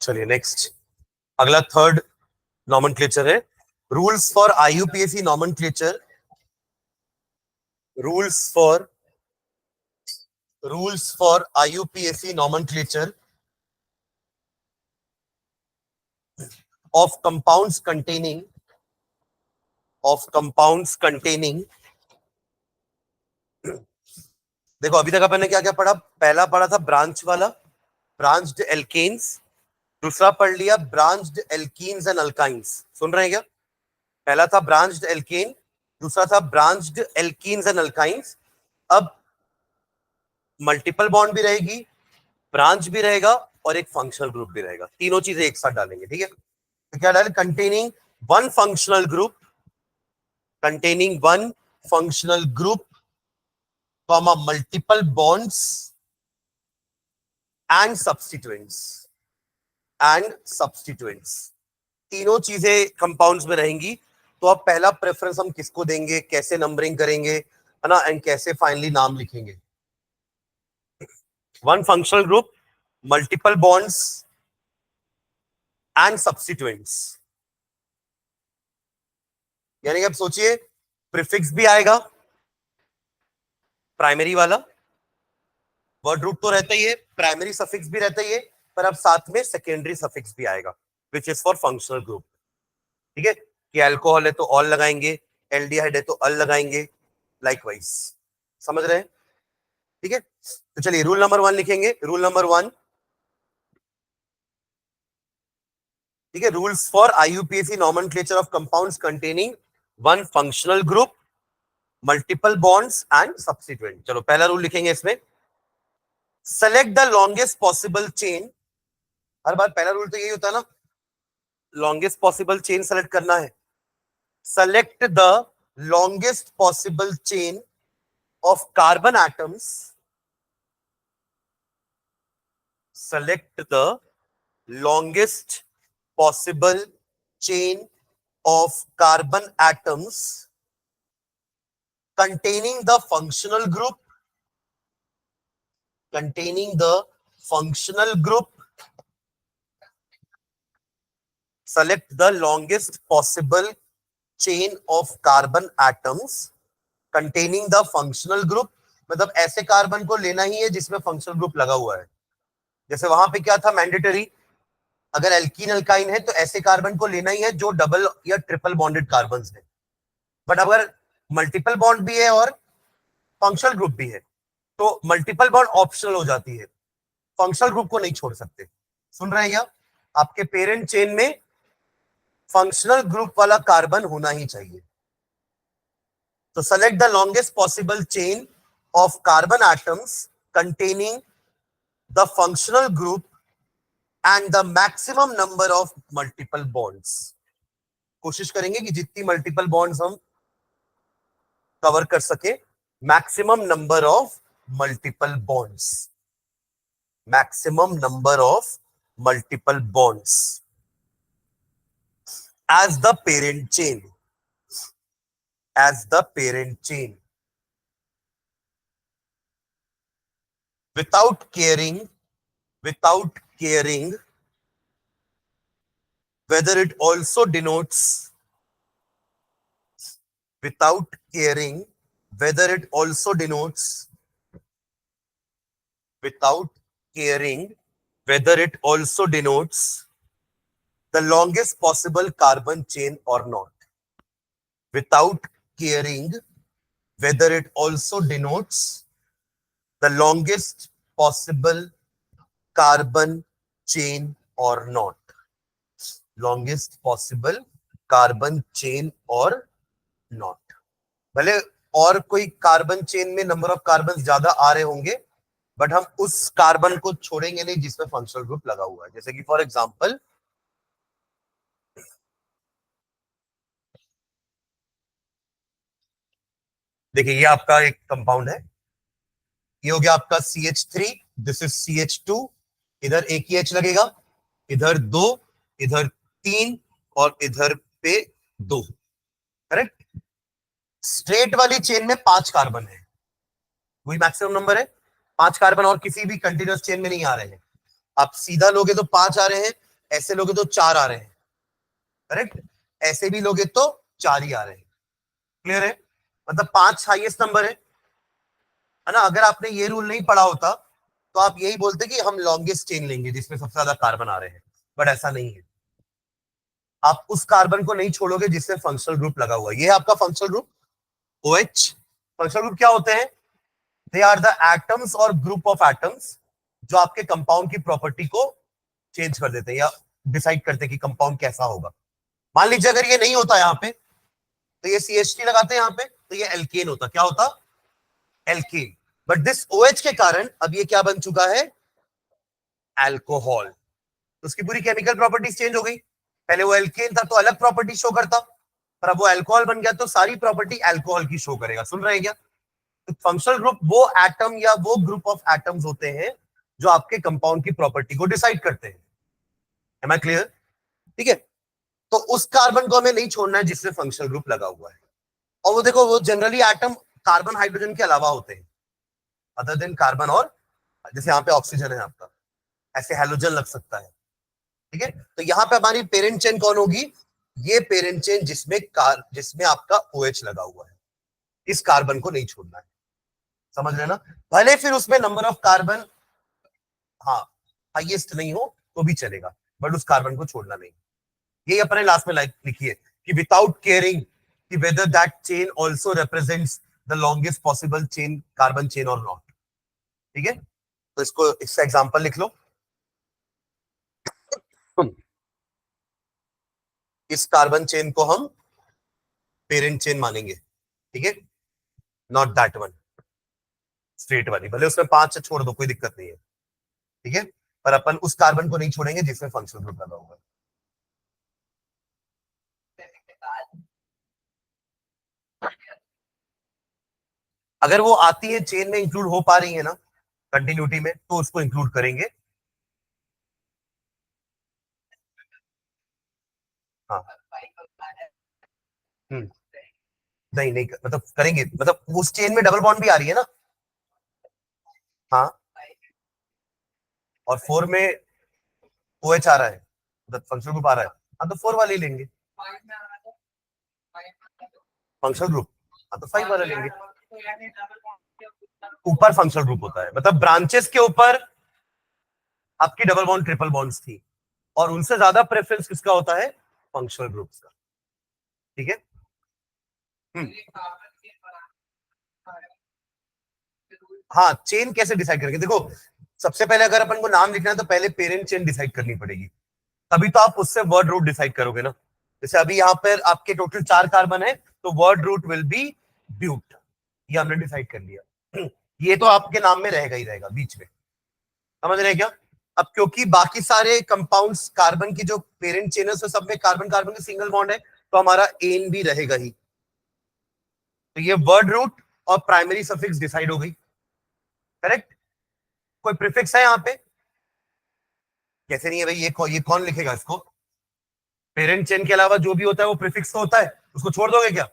चलिए नेक्स्ट, अगला third nomenclature है rules for IUPAC nomenclature. Rules for IUPAC nomenclature of compounds containing देखो अभी तक अपन ने क्या क्या पढ़ा। पहला पढ़ा था ब्रांच वाला, ब्रांच्ड एल्केन्स। दूसरा पढ़ लिया ब्रांच्ड एल्कीन्स एंड अल्काइंस। सुन रहे हैं क्या? पहला था ब्रांच्ड एल्केन, दूसरा था ब्रांच्ड एल्कीन्स एंड अल्काइंस। अब मल्टीपल बॉन्ड भी रहेगी, ब्रांच भी रहेगा और एक फंक्शनल ग्रुप भी रहेगा। तीनों चीजें एक साथ डालेंगे, ठीक है? तो क्या डाले? Containing one functional group, comma multiple bonds and substituents। तीनों चीजें कंपाउंड्स में रहेंगी। तो अब पहला प्रेफरेंस हम किसको देंगे, कैसे नंबरिंग करेंगे, है ना, एंड कैसे फाइनली नाम लिखेंगे। One functional group, multiple bonds and substituents. यानी कि अब सोचिए प्रीफिक्स भी आएगा, प्राइमरी वाला वर्ड रूट तो रहता ही है, प्राइमरी सफिक्स भी रहता ही है, पर अब साथ में सेकेंडरी सफिक्स भी आएगा which is for functional group. ठीक है, कि अल्कोहल है तो ऑल लगाएंगे, एल्डिहाइड है तो अल लगाएंगे, लाइकवाइज। समझ रहे हैं? ठीक है, तो चलिए रूल नंबर 1 लिखेंगे। रूल नंबर 1, ठीक है, rules for IUPAC nomenclature of compounds containing one functional group, multiple bonds and substituent. चलो पहला रूल लिखेंगे इसमें, select the longest possible chain. हर बार पहला रूल तो यही होता है ना, लॉन्गेस्ट पॉसिबल चेन सेलेक्ट करना है। Select the longest possible chain of carbon atoms, select the longest possible chain of carbon atoms containing the functional group, select the longest possible chain of carbon atoms containing the functional group। मतलब ऐसे carbon को लेना ही है जिसमें functional group लगा हुआ है। जैसे वहां पे क्या था मैंडेटरी, अगर एल्कीन अल्काइन है तो ऐसे कार्बन को लेना ही है जो डबल या ट्रिपल बॉन्डेड कार्बन है। बट अगर मल्टीपल बॉन्ड भी है और फंक्शनल ग्रुप भी है तो मल्टीपल बॉन्ड ऑप्शनल हो जाती है, फंक्शनल ग्रुप को नहीं छोड़ सकते। सुन रहे हैं क्या? आपके पेरेंट चेन में फंक्शनल ग्रुप वाला कार्बन होना ही चाहिए। तो select the longest possible chain of carbon atoms containing the functional group and the maximum number of multiple bonds. कोशिश करेंगे कि जितनी मल्टीपल बॉन्ड्स हम कवर कर सके, maximum number of multiple bonds, maximum number of multiple bonds as the parent chain, without caring whether it also denotes the longest possible carbon chain or not, without caring whether it also denotes the longest possible carbon chain or not, longest possible carbon chain or not। भले और कोई carbon chain में number of carbon ज्यादा आ रहे होंगे, but हम उस carbon को छोड़ेंगे नहीं जिसमें फंक्शनल ग्रुप लगा हुआ है। जैसे कि फॉर एग्जांपल देखिए, ये आपका एक कंपाउंड है, ये हो गया आपका CH3, दिस इज CH2, इधर एक ही H लगेगा, इधर 2, इधर 3 और इधर पे 2। करेक्ट? स्ट्रेट वाली चेन में 5 कार्बन है, वही मैक्सिमम नंबर है। 5 कार्बन और किसी भी कंटिन्यूअस चेन में नहीं आ रहे हैं। आप सीधा लोगे तो 5 आ रहे हैं, ऐसे लोगे तो 4 आ रहे हैं, करेक्ट, ऐसे भी लोगे तो 4 ही आ रहे हैं, क्लियर है, मतलब 5 हाईएस्ट नंबर है ना। अगर आपने ये रूल नहीं पढ़ा होता तो आप यही बोलते कि हम लॉन्गेस्ट चेन लेंगे जिसमें सबसे ज्यादा कार्बन आ रहे हैं, बट ऐसा नहीं है। आप उस कार्बन को नहीं छोड़ोगे जिसमें फंक्शनल ग्रुप लगा हुआ है। ये है आपका functional group OH। Functional group क्या होते हैं? दे आर द एटम्स और ग्रुप ऑफ एटम्स जो आपके कंपाउंड की प्रॉपर्टी को चेंज कर देते हैं या डिसाइड करते हैं कि कंपाउंड कैसा होगा। मान लीजिए अगर ये नहीं होता यहाँ पे तो ये CH3 लगाते हैं यहाँ पे तो ये एल्केन होता, क्या होता? एल्केन। बट दिस OH के कारण अब ये क्या बन चुका है? अल्कोहल। तो उसकी पूरी केमिकल प्रॉपर्टीज चेंज हो गई। पहले वो एल्केन था तो अलग प्रॉपर्टी शो करता, पर अब वो अल्कोहल बन गया तो सारी प्रॉपर्टी अल्कोहल की शो करेगा। सुन रहे हैं क्या? तो फंक्शनल ग्रुप वो एटम या वो ग्रुप ऑफ एटम्स होते हैं जो आपके कंपाउंड की प्रॉपर्टी को डिसाइड करते हैं। Am I clear? ठीक है, तो उस कार्बन को हमें नहीं छोड़ना है जिसमें फंक्शनल ग्रुप लगा हुआ है। और वो देखो, वो जनरली एटम कार्बन हाइड्रोजन के अलावा होते हैं, अदर देन कार्बन, और जैसे यहाँ पे ऑक्सीजन है आपका, ऐसे हेलोजन लग सकता है। ठीक है, तो यहाँ पे हमारी पेरेंट चेन कौन होगी? ये पेरेंट चेन जिसमें आपका OH लगा हुआ है, इस कार्बन को नहीं छोड़ना है। समझ रहे ना? भले फिर उसमें नंबर ऑफ कार्बन हाँ हाईएस्ट नहीं हो तो भी चलेगा, बट उस कार्बन को छोड़ना नहीं। यही अपने लास्ट में लिखिए कि विदाउट केयरिंग कि whether that chain also represents the longest possible chain, carbon chain और नॉट। ठीक है, तो इसका एग्जांपल लिख लो। इस कार्बन चेन को हम पेरेंट चेन मानेंगे, ठीक है, नॉट दैट वन, स्ट्रेट वाली, भले उसमें 5 छोड़ दो कोई दिक्कत नहीं है, ठीक है, पर अपन उस कार्बन को नहीं छोड़ेंगे जिसमें फंक्शनल ग्रुप लगा होगा। अगर वो आती है चेन में इंक्लूड हो पा रही है ना कंटिन्यूटी में, तो उसको इंक्लूड करेंगे। हाँ, हम्म, नहीं नहीं मतलब करेंगे, मतलब उस चेन में डबल बॉन्ड भी आ रही है ना। हाँ, और 4 में OH आ रहा है, मतलब फंक्शनल ग्रुप आ रहा है, हाँ तो 4 वाले लेंगे फंक्शनल ग्रुप, हाँ तो 5 वाला लेंगे। ऊपर फंक्शनल ग्रुप होता है, मतलब ब्रांचेस के ऊपर आपकी डबल बॉन्ड ट्रिपल बॉन्ड्स थी, और उनसे ज्यादा प्रेफरेंस किसका होता है? फंक्शनल ग्रुप्स का। ठीक है, हम्म, हाँ, चेन कैसे डिसाइड करेंगे? देखो, सबसे पहले अगर अपन को नाम लिखना है तो पहले पेरेंट चेन डिसाइड करनी पड़ेगी, तभी तो आप उससे वर्ड रूट डिसाइड करोगे ना। जैसे अभी यहाँ पर आपके टोटल 4 कार्बन है तो word root will be but, ये हमने डिसाइड कर लिया। ये तो आपके नाम में रहेगा ही रहेगा बीच में, समझ रहे हैं क्या? अब क्योंकि बाकी सारे कंपाउंड्स कार्बन की जो पेरेंट चेन है सब में कार्बन कार्बन की सिंगल बॉन्ड है, तो हमारा एन भी रहेगा ही। तो ये वर्ड रूट और प्राइमरी सफिक्स डिसाइड हो गई, करेक्ट। कोई प्रीफिक्स है यहाँ पे? कैसे नहीं है भाई? ये कौन लिखेगा इसको? पेरेंट चेन के अलावा जो भी होता है वो प्रीफिक्स तो होता है, उसको छोड़ दोगे क्या?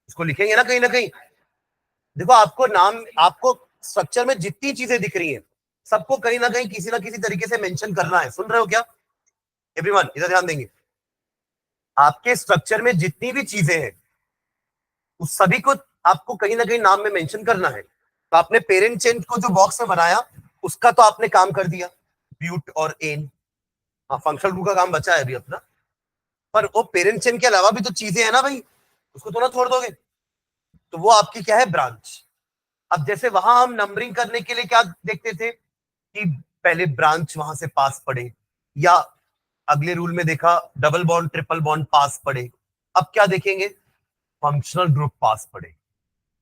इसको लिखेंगे ना कहीं ना कहीं। देखो, आपको नाम, आपको स्ट्रक्चर में जितनी चीजें दिख रही हैं सबको कहीं ना किसी तरीके से मेंशन करना है। सुन रहे हो क्या एवरीवन? इधर ध्यान देंगे। आपके स्ट्रक्चर में जितनी भी चीजें हैं उस सभी को आपको कहीं ना कहीं नाम में मेंशन करना है। तो आपने पेरेंट चेन को जो बॉक्स में बनाया उसका तो आपने काम कर दिया, ब्यूट और एन। हाँ, फंक्शनल ग्रुप का काम बचा है अभी अपना, पर वो पेरेंट चेन के अलावा भी तो चीजें है ना भाई, उसको तो ना छोड़ दोगे। तो वो आपकी क्या है? ब्रांच। अब जैसे वहां हम नंबरिंग करने के लिए क्या देखते थे कि पहले ब्रांच वहां से पास पड़े, या अगले रूल में देखा डबल बॉन्ड ट्रिपल बॉन्ड पास पड़े। अब क्या देखेंगे? फंक्शनल ग्रुप पास पड़े।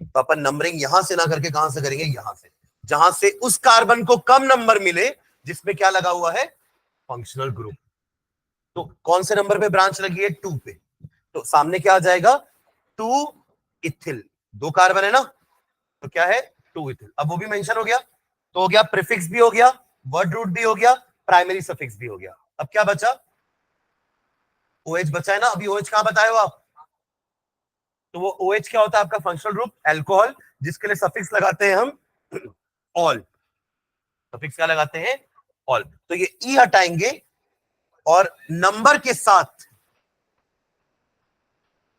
तो अपन नंबरिंग यहां से ना करके कहां से करेंगे? यहां से, जहां से उस कार्बन को कम नंबर मिले जिसमें क्या लगा हुआ है? Functional group. तो कौन से नंबर पे ब्रांच लगी है? 2 पे, तो सामने क्या आ जाएगा? 2 इथिल। 2 कार्बन है ना, तो क्या है? 2 इथिल। अब वो भी मेंशन हो गया, तो हो गया प्रीफिक्स भी हो गया, वर्ड रूट भी हो गया, प्राइमरी सफिक्स भी हो गया। अब क्या बचा? OH बचा है ना। अभी OH कहां बताए हो आप? तो वो OH क्या होता है आपका? फंक्शनल ग्रुप अल्कोहल, जिसके लिए सफिक्स लगाते हैं हम ऑल। सफिक्स क्या लगाते हैं? ऑल। तो ये ई हटाएंगे और नंबर के साथ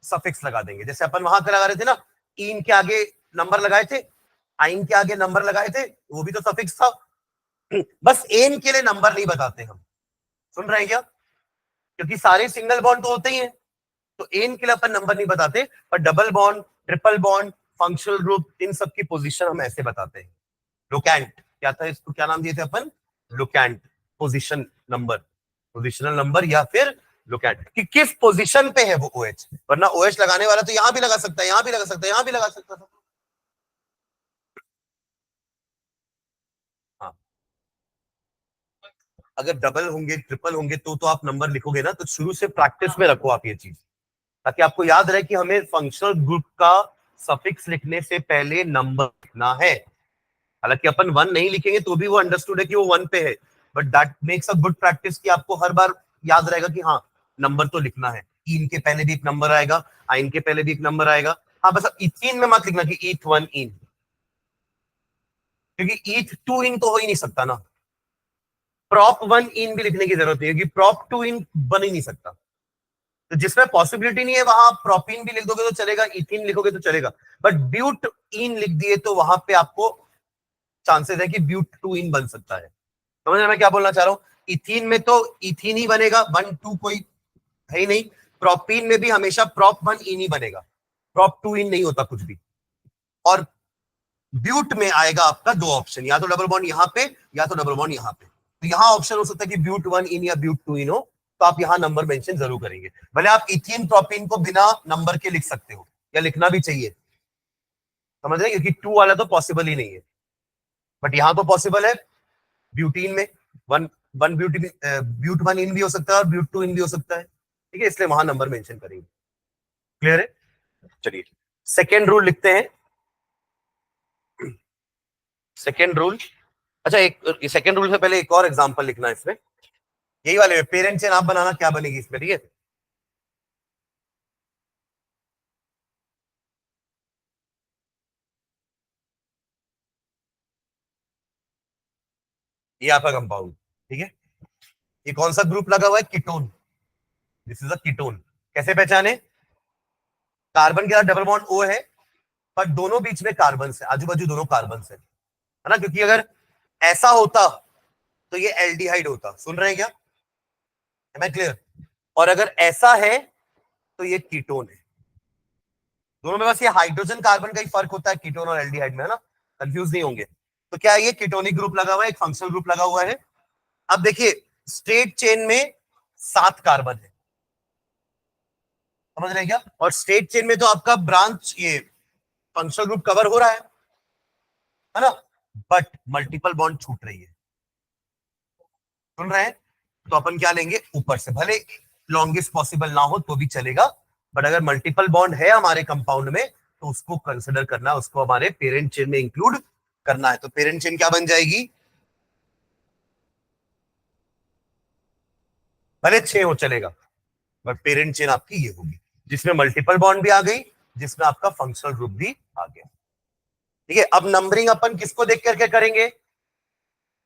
सफिक्स लगा देंगे। जैसे अपन वहां पे लगा रहे थे ना, इन के आगे नंबर लगाए थे, आइन के आगे नंबर लगाए थे, वो भी तो सफिक्स था। बस एन के लिए नंबर नहीं बताते हम, सुन रहे हैं क्या? क्योंकि सारे सिंगल बॉन्ड तो होते ही हैं, तो एन के लिए अपन नंबर नहीं बताते, पर double bond, triple bond, functional group, इन सब की पोजीशन हम ऐसे बताते हैं। लोकेंट क्या था, इसको क्या नाम दिए थे अपन? Locant, position number, positional number या फिर लोकेंट, कि किस पोजीशन पे है वो ओएच। वरना ओएच लगाने वाला तो यहां भी लगा सकता है, यहां भी लगा सकता है, यहां भी लगा सकता था। हाँ, अगर डबल होंगे, ट्रिपल होंगे, तो आप नंबर लिखोगे ना, तो शुरू से प्रैक्टिस में रखो आप ये चीज, ताकि आपको याद रहे कि हमें फंक्शनल ग्रुप का सफिक्स लिखने से पहले नंबर लिखना है। हालांकि अपन वन नहीं लिखेंगे तो भी वो अंडरस्टूड है कि वो वन पे है, but that makes a good practice कि आपको हर बार याद रहेगा कि हाँ, नंबर तो लिखना है। इन के पहले भी एक नंबर आएगा, आइन के पहले भी एक नंबर आएगा। हाँ, बस इथीन में मत लिखना कि ईथ वन इन, क्योंकि ईथ टू इन तो हो ही नहीं सकता ना। प्रॉप वन इन भी लिखने की जरूरत नहीं है, क्योंकि प्रॉप टू इन बन ही नहीं सकता। तो जिसमें पॉसिबिलिटी नहीं है वहां प्रोपीन भी लिख दोगे तो चलेगा, इथिन लिखोगे तो चलेगा, बट ब्यूट इन लिख दिए तो वहां पे आपको चांसेस है कि ब्यूट टू इन बन सकता है। समझ रहे मैं क्या बोलना चाह रहा हूँ? इथीन में तो इथीन ही बनेगा, वन टू कोई है ही नहीं। प्रोपीन में भी हमेशा प्रॉप वन इन ही बनेगा, प्रॉप टू इन नहीं होता कुछ भी। और ब्यूट में आएगा आपका दो ऑप्शन, या तो डबल बॉन्ड यहाँ पे या तो डबल बॉन्ड यहाँ पे। तो यहाँ ऑप्शन हो सकता है कि ब्यूट वन इन या ब्यूट टू इन हो, तो आप यहाँ नंबर मेंशन जरूर करेंगे। भले आप इथीन प्रोपीन को बिना नंबर के लिख सकते हो, या लिखना भी चाहिए, समझ रहे हैं? क्योंकि टू वाला तो पॉसिबल ही नहीं है, बट यहाँ तो पॉसिबल है। ब्यूटीन में वन वन ब्यूटी ब्यूट वन इन भी हो सकता है और ब्यूट टू इन भी हो सकता है, ठीक है, इसलिए वहां नंबर मेंशन करेंगे। क्लियर है? चलिए सेकेंड रूल लिखते हैं। सेकेंड रूल, अच्छा, एक सेकेंड रूल से पहले एक और एग्जांपल लिखना है इसमें, यही वाले पेरेंट चेन आप बनाना, क्या बनेगी इसमें, ठीक है? ये आपका कंपाउंड, ठीक है, ये कौन सा ग्रुप लगा हुआ है? Ketone. This is a ketone. कैसे पहचाने? कार्बन के साथ डबल बॉन्ड ओ है, पर दोनों बीच में कार्बन है, आजू बाजू दोनों कार्बन है ना? क्योंकि अगर ऐसा होता तो ये एल्डिहाइड होता। सुन रहे हैं क्या? मैं क्लियर? और अगर ऐसा है तो ये कीटोन है। दोनों में बस ये हाइड्रोजन कार्बन का ही फर्क होता है कीटोन और एल्डिहाइड में, है ना? कंफ्यूज नहीं होंगे। तो क्या ये कीटोनिक ग्रुप लगा हुआ है, एक फंक्शनल ग्रुप लगा हुआ है। अब देखिए, स्ट्रेट चेन में 7 कार्बन है, समझ रहे हैं क्या? और स्ट्रेट चेन में तो आपका ब्रांच, ये फंक्शनल ग्रुप कवर हो रहा है ना? बट मल्टीपल बॉन्ड छूट रही है, सुन रहे हैं? तो अपन क्या लेंगे? ऊपर से, भले लॉन्गेस्ट पॉसिबल ना हो तो भी चलेगा, बट अगर मल्टीपल बॉन्ड है हमारे कंपाउंड में तो उसको कंसिडर करना, उसको हमारे पेरेंट चेन में इंक्लूड करना है। तो पेरेंट चेन क्या बन जाएगी? भले 6 हो चलेगा, बट पेरेंट चेन आपकी ये होगी, जिसमें मल्टीपल बॉन्ड भी आ गई, जिसमें आपका फंक्शनल ग्रुप भी आ गया। ठीक है, अब नंबरिंग अपन किसको देख करके करेंगे?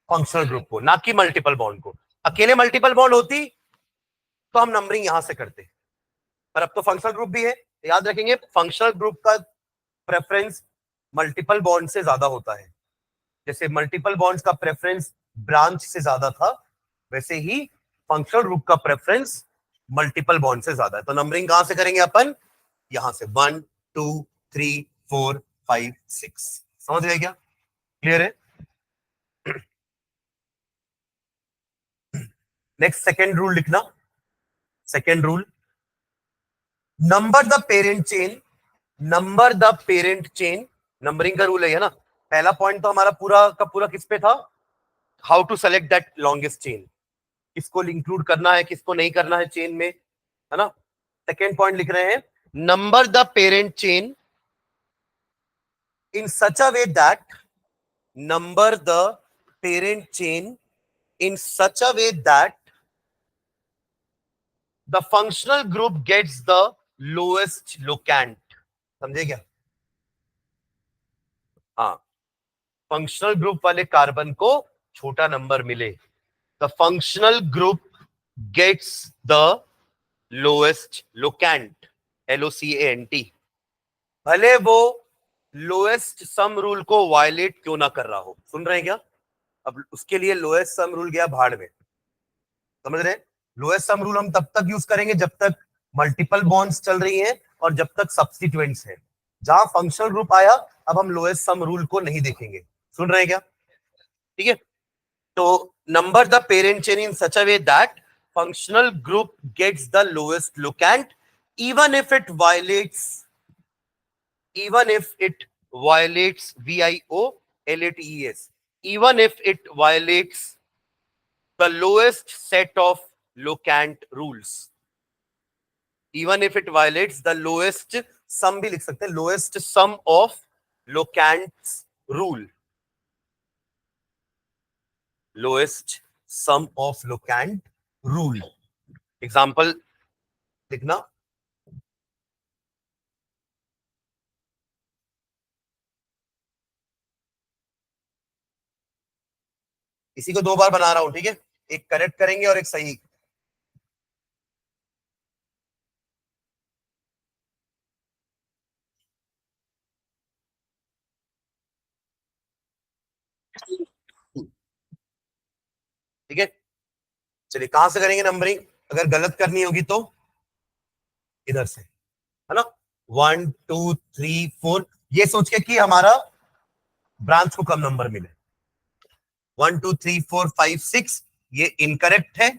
फंक्शनल ग्रुप को, ना कि मल्टीपल बॉन्ड को। अकेले मल्टीपल बॉन्ड होती तो हम नंबरिंग यहां से करते, पर अब तो फंक्शनल ग्रुप भी है, तो याद रखेंगे फंक्शनल ग्रुप का प्रेफरेंस मल्टीपल बॉन्ड से ज्यादा होता है। जैसे मल्टीपल बॉन्ड्स का प्रेफरेंस ब्रांच से ज्यादा था, वैसे ही फंक्शनल ग्रुप का प्रेफरेंस मल्टीपल बॉन्ड से ज्यादा है। तो नंबरिंग कहां से करेंगे अपन? यहां से 1 2 3 4 5 6। समझ गए क्या? क्लियर है? नेक्स्ट सेकेंड रूल लिखना। Second rule, number the parent chain, number the parent chain, numbering का रूल है ना? पहला पॉइंट तो हमारा पूरा का पूरा किस पे था? How to select that longest chain, किसको इंक्लूड करना है, किसको नहीं करना है चेन में, है ना? सेकेंड पॉइंट लिख रहे हैं, number the parent chain in such a way that, number the parent chain in such a way that the functional group gets the lowest locant. समझे क्या? हाँ, फंक्शनल ग्रुप वाले कार्बन को छोटा नंबर मिले, the functional group gets the lowest locant, LOCANT, भले वो lowest sum rule को वायलेट क्यों ना कर रहा हो। सुन रहे हैं क्या? अब उसके लिए लोएस्ट सम रूल गया भाड़ में, समझ रहे हैं? लोएस्ट सम रूल हम तब तक यूज करेंगे जब तक मल्टीपल बॉन्ड्स चल रही हैं और जब तक सब्स्टिट्यूएंट्स हैं। जहां फंक्शनल ग्रुप आया, अब हम लोएस्ट सम रूल को नहीं देखेंगे। सुन रहे हैं क्या? ठीक है। तो number the parent chain in such a way that functional group gets the lowest locant even if it violates even if it violates VIOLATES, even if it violates the lowest set of locant rules, even if it violates the lowest sum, भी लिख सकते हैं, lowest sum of locants rule, lowest sum of locant rule. Example लिखना, इसी को दो बार बना रहा हूं, ठीक है? एक करेक्ट करेंगे और एक सही। ठीक है, चलिए कहां से करेंगे नंबरिंग? अगर गलत करनी होगी तो इधर से, है ना? 1 2 3 4, ये सोच के कि हमारा ब्रांच को कम नंबर मिले। 1 2 3 4 5 6 ये इनकरेक्ट है,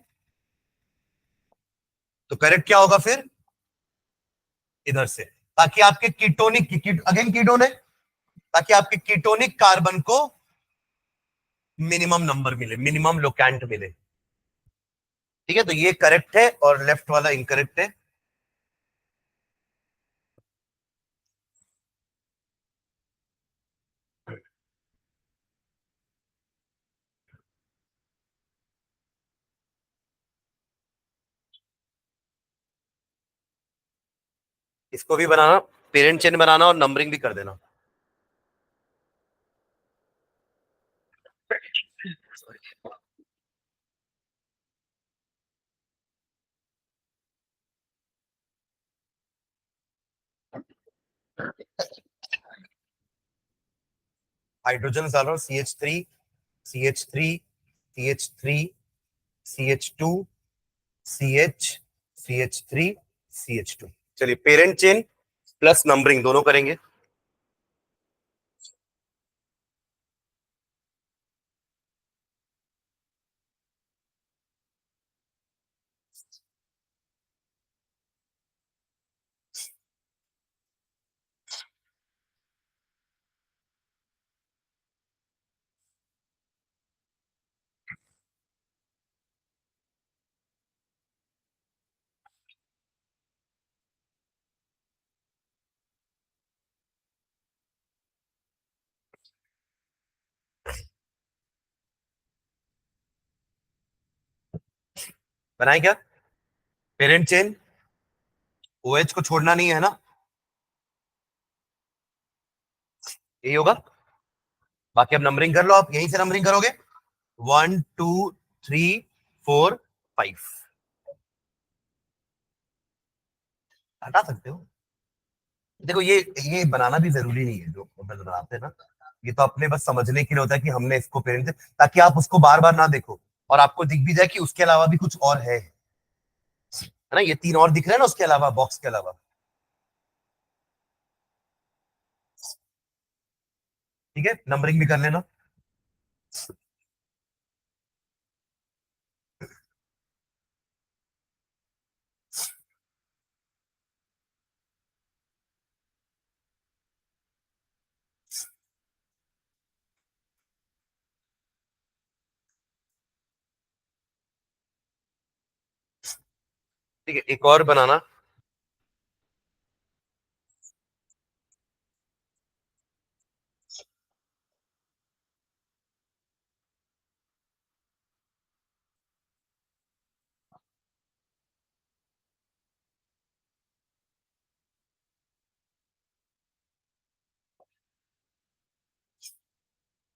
तो करेक्ट क्या होगा फिर? इधर से, ताकि आपके कीटोनिक अगेन कीटोन है, ताकि आपके कीटोनिक कार्बन को मिनिमम नंबर मिले, मिनिमम लोकेंट मिले। ठीक है, तो ये करेक्ट है और लेफ्ट वाला इनकरेक्ट है। इसको भी बनाना, पेरेंट चेन बनाना और नंबरिंग भी कर देना। हाइड्रोजन डाल रहा हूं, CH3 CH3 CH2 CH3 CH2। चलिए पेरेंट चेन प्लस नंबरिंग दोनों करेंगे। बनाए क्या? पेरेंट चेन, OH को छोड़ना नहीं है ना, यही होगा। बाकी अब नंबरिंग कर लो, आप यहीं से नंबरिंग करोगे। 1 2 3 4 5 हटा सकते हो। देखो ये बनाना भी जरूरी नहीं है जो अपन बनाते हैं ना, ये तो अपने बस समझने के लिए होता है कि हमने इसको पेरेंट, ताकि आप उसको बार बार ना देखो और आपको दिख भी जाए कि उसके अलावा भी कुछ और है ना? ये तीन और दिख रहे हैं ना उसके अलावा, बॉक्स के अलावा। ठीक है, नंबरिंग भी कर लेना। ठीक है, एक और बनाना।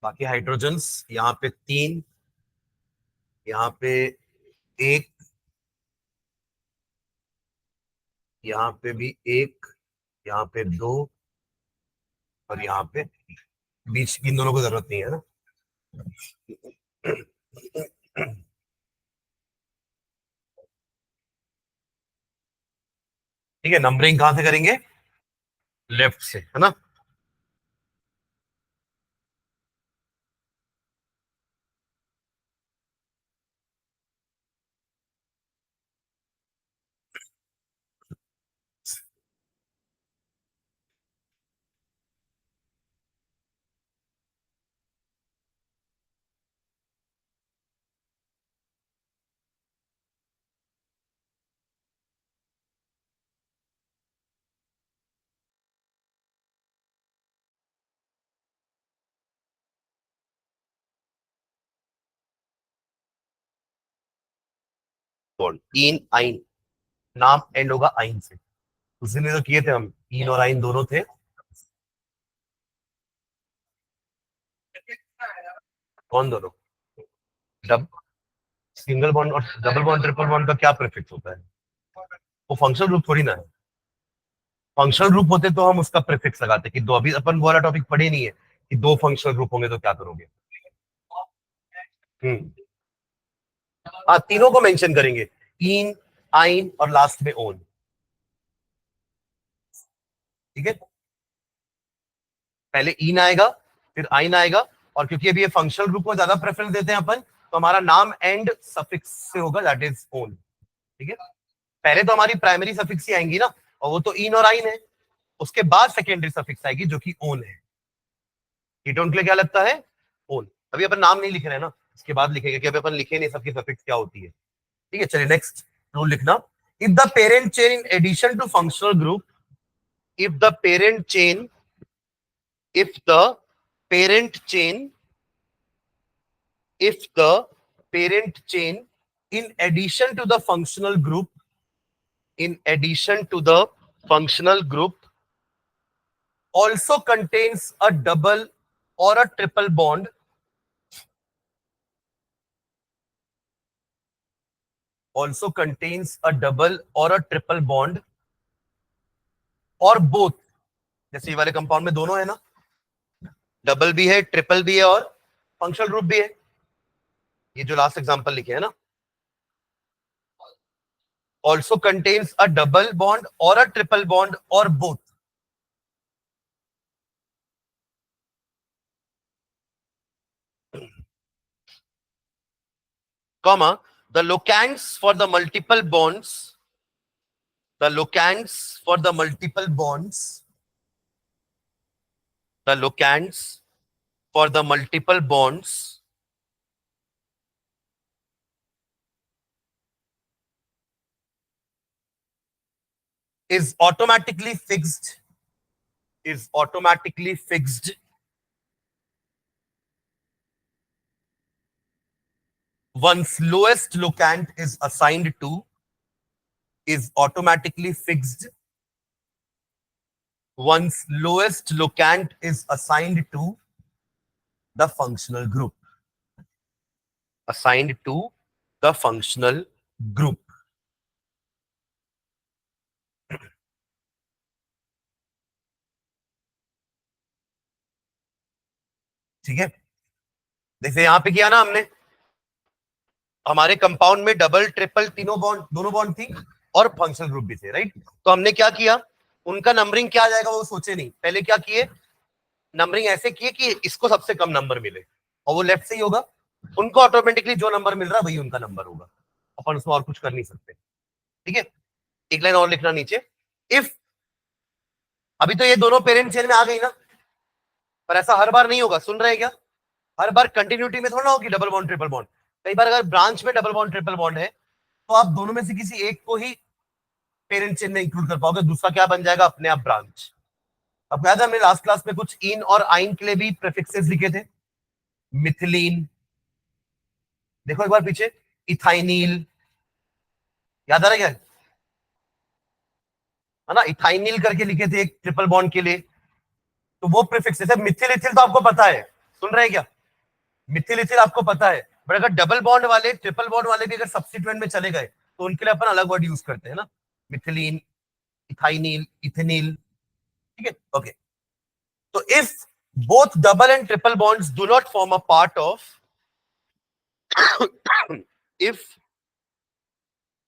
बाकी हाइड्रोजन्स यहाँ पे 3, यहाँ पे 1 यहाँ पे भी एक, यहाँ पे दो, और यहाँ पे बीच इन दोनों को जरूरत नहीं है ना। ठीक है, नंबरिंग कहां से करेंगे? लेफ्ट से, है ना। कौन? इन आइन, नाम एंड होगा आइन से। उस दिन तो किए थे हम, इन और आइन दोनों थे। कौन दोनों? डब सिंगल बॉन्ड और डबल बॉन्ड ट्रिपल बॉन्ड का क्या प्रीफिक्स होता है? वो फंक्शनल ग्रुप थोड़ी ना है। फंक्शनल ग्रुप होते तो हम उसका प्रीफिक्स लगाते कि दो, अभी अपन वो वाला टॉपिक पढ़े नहीं है कि दो फंक्शनल ग्रुप होंगे तो क्या करोगे। हम्म। हाँ, तीनों को मेंशन करेंगे, इन, आइन और लास्ट में ओन। ठीक है, पहले इन आएगा, फिर आइन आएगा, और क्योंकि अभी ये फंक्शनल ग्रुप को ज्यादा प्रेफरेंस देते हैं अपन, तो हमारा नाम एंड सफिक्स से होगा, दैट इज ओन। ठीक है, पहले तो हमारी प्राइमरी सफिक्स ही आएंगी ना, और वो तो इन और आइन है। उसके बाद सेकेंडरी सफिक्स आएगी जो कि ओन है। कीटोन के लिए क्या लगता है? ओन। अभी अपन नाम नहीं लिख रहे हैं ना, इसके बाद लिखेंगे कि अभी अपन लिखे नहीं सबकी सफिक्स क्या होती है। ठीक है, चलिए नेक्स्ट रूल लिखना। If the parent chain in addition to functional group, if the parent chain, if the parent chain, if the parent chain in addition to the functional group, in addition to the functional group also contains a double or a triple bond, also contains a double or a triple bond और both, जैसे ये वाले compound में दोनों है ना, double भी है, ट्रिपल भी है और फंक्शनल ग्रुप भी है, ये जो लास्ट एग्जांपल लिखे है ना, also contains a double bond or a triple bond or both, comma, the locants for the multiple bonds, the locants for the multiple bonds, the locants for the multiple bonds is automatically fixed, is automatically fixed once lowest locant is assigned to, is automatically fixed once lowest locant is assigned to the functional group, assigned to the functional group. ठीक है, जैसे यहां पे किया ना हमने, हमारे compound में डबल ट्रिपल तीनों बॉन्ड, दोनों बॉन्ड थी और फंक्शनल ग्रुप भी थे, राइट। तो हमने क्या किया, उनका नंबरिंग क्या आ जाएगा वो सोचे नहीं, पहले क्या किए, नंबरिंग ऐसे किए कि इसको सबसे कम नंबर मिले, और वो लेफ्ट से ही होगा, उनको ऑटोमेटिकली जो नंबर मिल रहा है वही उनका नंबर होगा, अपन उसमें और कुछ कर नहीं सकते। ठीक है, एक लाइन और लिखना नीचे, इफ, अभी तो ये दोनों पेरेंट चेन में आ गई ना, पर ऐसा हर बार नहीं होगा, सुन रहे हैं क्या? हर बार कंटिन्यूटी में थोड़ा ना होगी डबल बॉन्ड ट्रिपल बॉन्ड, कई बार अगर ब्रांच में डबल बॉन्ड ट्रिपल बॉन्ड है तो आप दोनों में से किसी एक को ही पेरेंट चेन में इंक्लूड कर पाओगे, दूसरा क्या बन जाएगा अपने आप ब्रांच। अब याद है हमने लास्ट क्लास में कुछ इन और आइन के लिए भी प्रीफिक्सेस लिखे थे, मिथिलीन, देखो एक बार पीछे, इथाइनिल, याद आ रहा है क्या? है ना, इथाइनिल करके लिखे थे एक ट्रिपल बॉन्ड के लिए, तो वो प्रीफिक्सेस है। मिथिल इथिल तो आपको पता है, सुन रहे हैं क्या? मिथिल इथिल आपको पता है, बट अगर डबल बॉन्ड वाले ट्रिपल बॉन्ड वाले भी अगर सब्स्टिट्यूएंट में चले गए तो उनके लिए अपन अलग वर्ड यूज करते हैं ना, मिथिलीन, इथाइनिल, इथेनिल, ठीक है, ओके। तो if both double and triple bonds do not form a part of if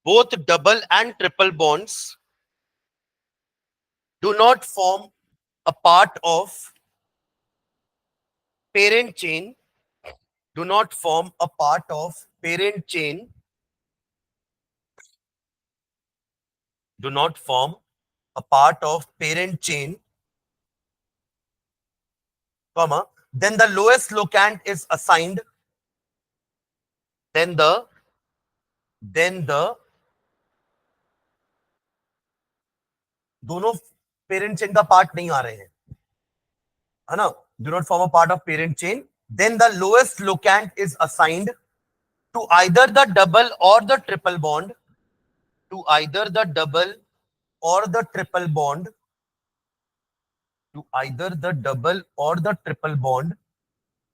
both double and triple bonds do not form a part of parent chain, do not form a part of parent chain, do not form a part of parent chain, comma, then the lowest locant is assigned, then the दोनों parent chain का part नहीं आ रहे हैं, है ना, do not form a part of parent chain, then the lowest locant is assigned to either the double or the triple bond, to either the double or the triple bond, to either the double or the triple bond,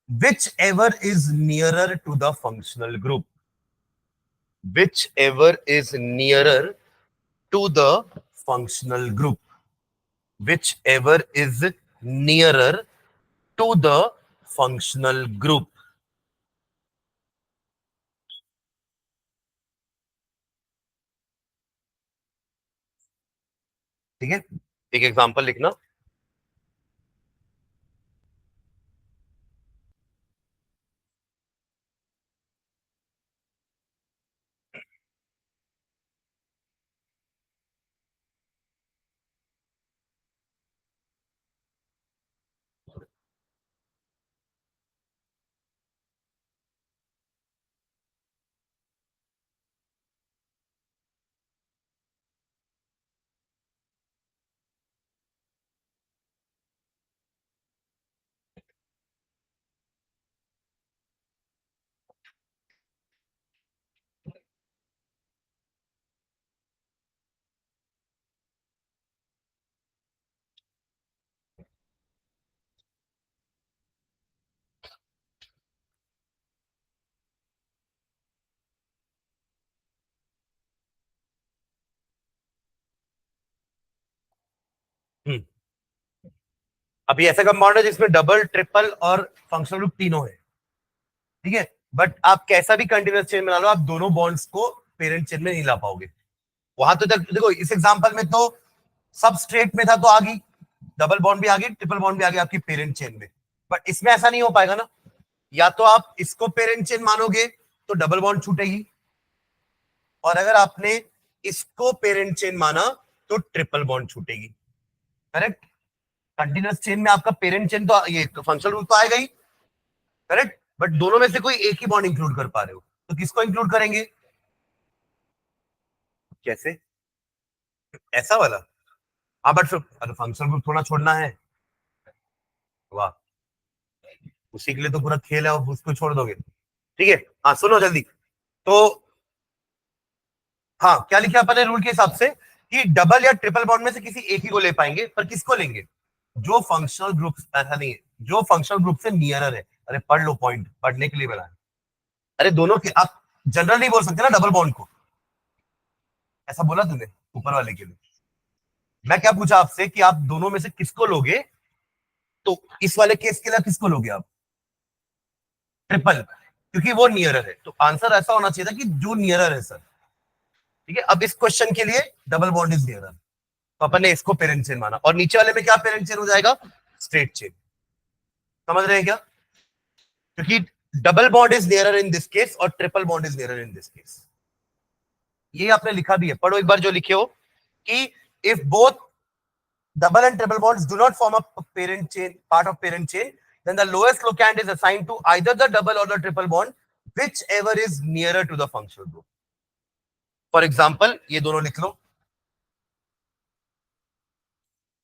whichever is nearer to the functional group, whichever is nearer to the functional group, whichever is nearer to the functional group. ठीक है, एक example लिखना। अभी ऐसा compound है जिसमें double, triple और functional group तीनों है, ठीक है, बट आप कैसा भी कंटिन्यूअस चेन बना लो, आप दोनों बॉन्ड्स को पेरेंट चेन में नहीं ला पाओगे। वहां तो देखो इस एग्जांपल में तो सब स्ट्रेट में था तो आ गई, डबल बॉन्ड भी आ गई, ट्रिपल बॉन्ड भी आ गई आपकी पेरेंट चेन में, बट इसमें ऐसा नहीं हो पाएगा ना, या तो आप इसको पेरेंट चेन मानोगे तो डबल बॉन्ड छूटेगी, और अगर आपने इसको पेरेंट चेन माना तो ट्रिपल बॉन्ड छूटेगी, करेक्ट। कंटिन्यूअस चेन में आपका पेरेंट चेन तो ये फंक्शनल ग्रुप तो आएगा ही, करेक्ट, बट दोनों में से कोई एक ही बॉन्ड इंक्लूड कर पा रहे हो, तो किसको इंक्लूड करेंगे, कैसे, ऐसा वाला। हाँ बट फिर फंक्शनल ग्रुप थोड़ा छोड़ना है, वाह, उसी के लिए तो पूरा खेल है और उसको छोड़ दोगे, ठीक है। हाँ सुनो जल्दी, तो हाँ क्या लिखा अपने रूल के हिसाब से कि डबल या ट्रिपल बॉन्ड में से किसी एक ही को ले पाएंगे, पर किसको लेंगे, जो फंक्शनल ग्रुप, ऐसा नहीं है, जो फंक्शनल ग्रुप से नियरर है। अरे पढ़ लो, पॉइंट पढ़ने के लिए बना है। अरे दोनों के आप जनरल नहीं बोल सकते ना डबल बॉन्ड को, ऐसा बोला तुमने ऊपर वाले के लिए। मैं क्या पूछा आपसे कि आप दोनों में से किसको लोगे, तो इस वाले केस के लिए किसको लोगे आप, ट्रिपल, क्योंकि वो नियरर है, तो आंसर ऐसा होना चाहिए था कि जो नियरर है सर, ठीक है। अब इस क्वेश्चन के लिए डबल बॉन्ड इज नियरर, तो अपन ने इसको पेरेंट चेन माना, और नीचे वाले में क्या पेरेंट चेन हो जाएगा, स्ट्रेट चेन, समझ रहे हैं क्या, क्योंकि double bond is nearer in this case और triple bond is nearer in this case. ये आपने लिखा भी है, पढ़ो एक बार जो लिखे हो कि if both double and triple bonds do not form a parent chain, part of parent chain, then the lowest locant is assigned to either the double or the triple bond, whichever is nearer to the functional group. For example, ये दोनों लिख लो।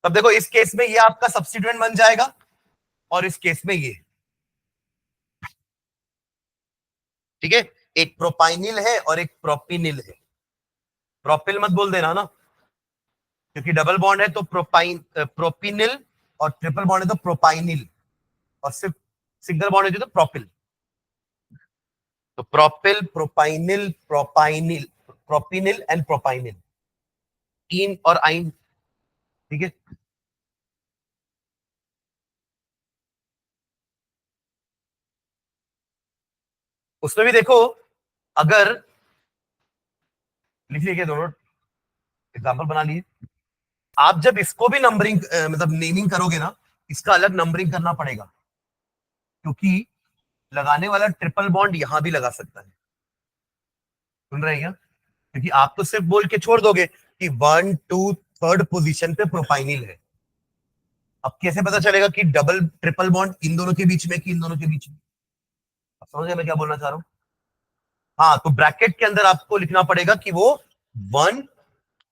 तब देखो इस case में ये आपका substituent बन जाएगा, और इस केस में ये, ठीक है, एक प्रोपाइनिल है और एक प्रोपिनिल है। प्रोपिल मत बोल देना ना, क्योंकि डबल बॉन्ड है तो प्रोपिनिल, और ट्रिपल बॉन्ड है तो प्रोपाइनिल, और सिर्फ सिंगल बॉन्ड है तो प्रोपिल। तो प्रोपिल, प्रोपाइनिल, प्रोपाइनिल, प्रोपिनिल एंड प्रोपाइनिल, इन और आइन ठीक है, उसमें भी देखो, अगर लिख लीजिए दोनों एग्जाम्पल बना लिए, आप जब इसको भी नंबरिंग मतलब नेमिंग करोगे ना, इसका अलग नंबरिंग करना पड़ेगा, क्योंकि लगाने वाला ट्रिपल बॉन्ड यहां भी लगा सकता है। सुन रहे हैं क्या? क्योंकि आप तो सिर्फ बोल के छोड़ दोगे कि 1 2 3 पोजीशन पे प्रोपाइनिल है। अब कैसे पता चलेगा कि डबल ट्रिपल बॉन्ड इन दोनों के बीच में कि इन दोनों के बीच में? आप समझ गए मैं क्या बोलना चाह रहा हूं? हाँ, तो ब्रैकेट के अंदर आपको लिखना पड़ेगा कि वो 1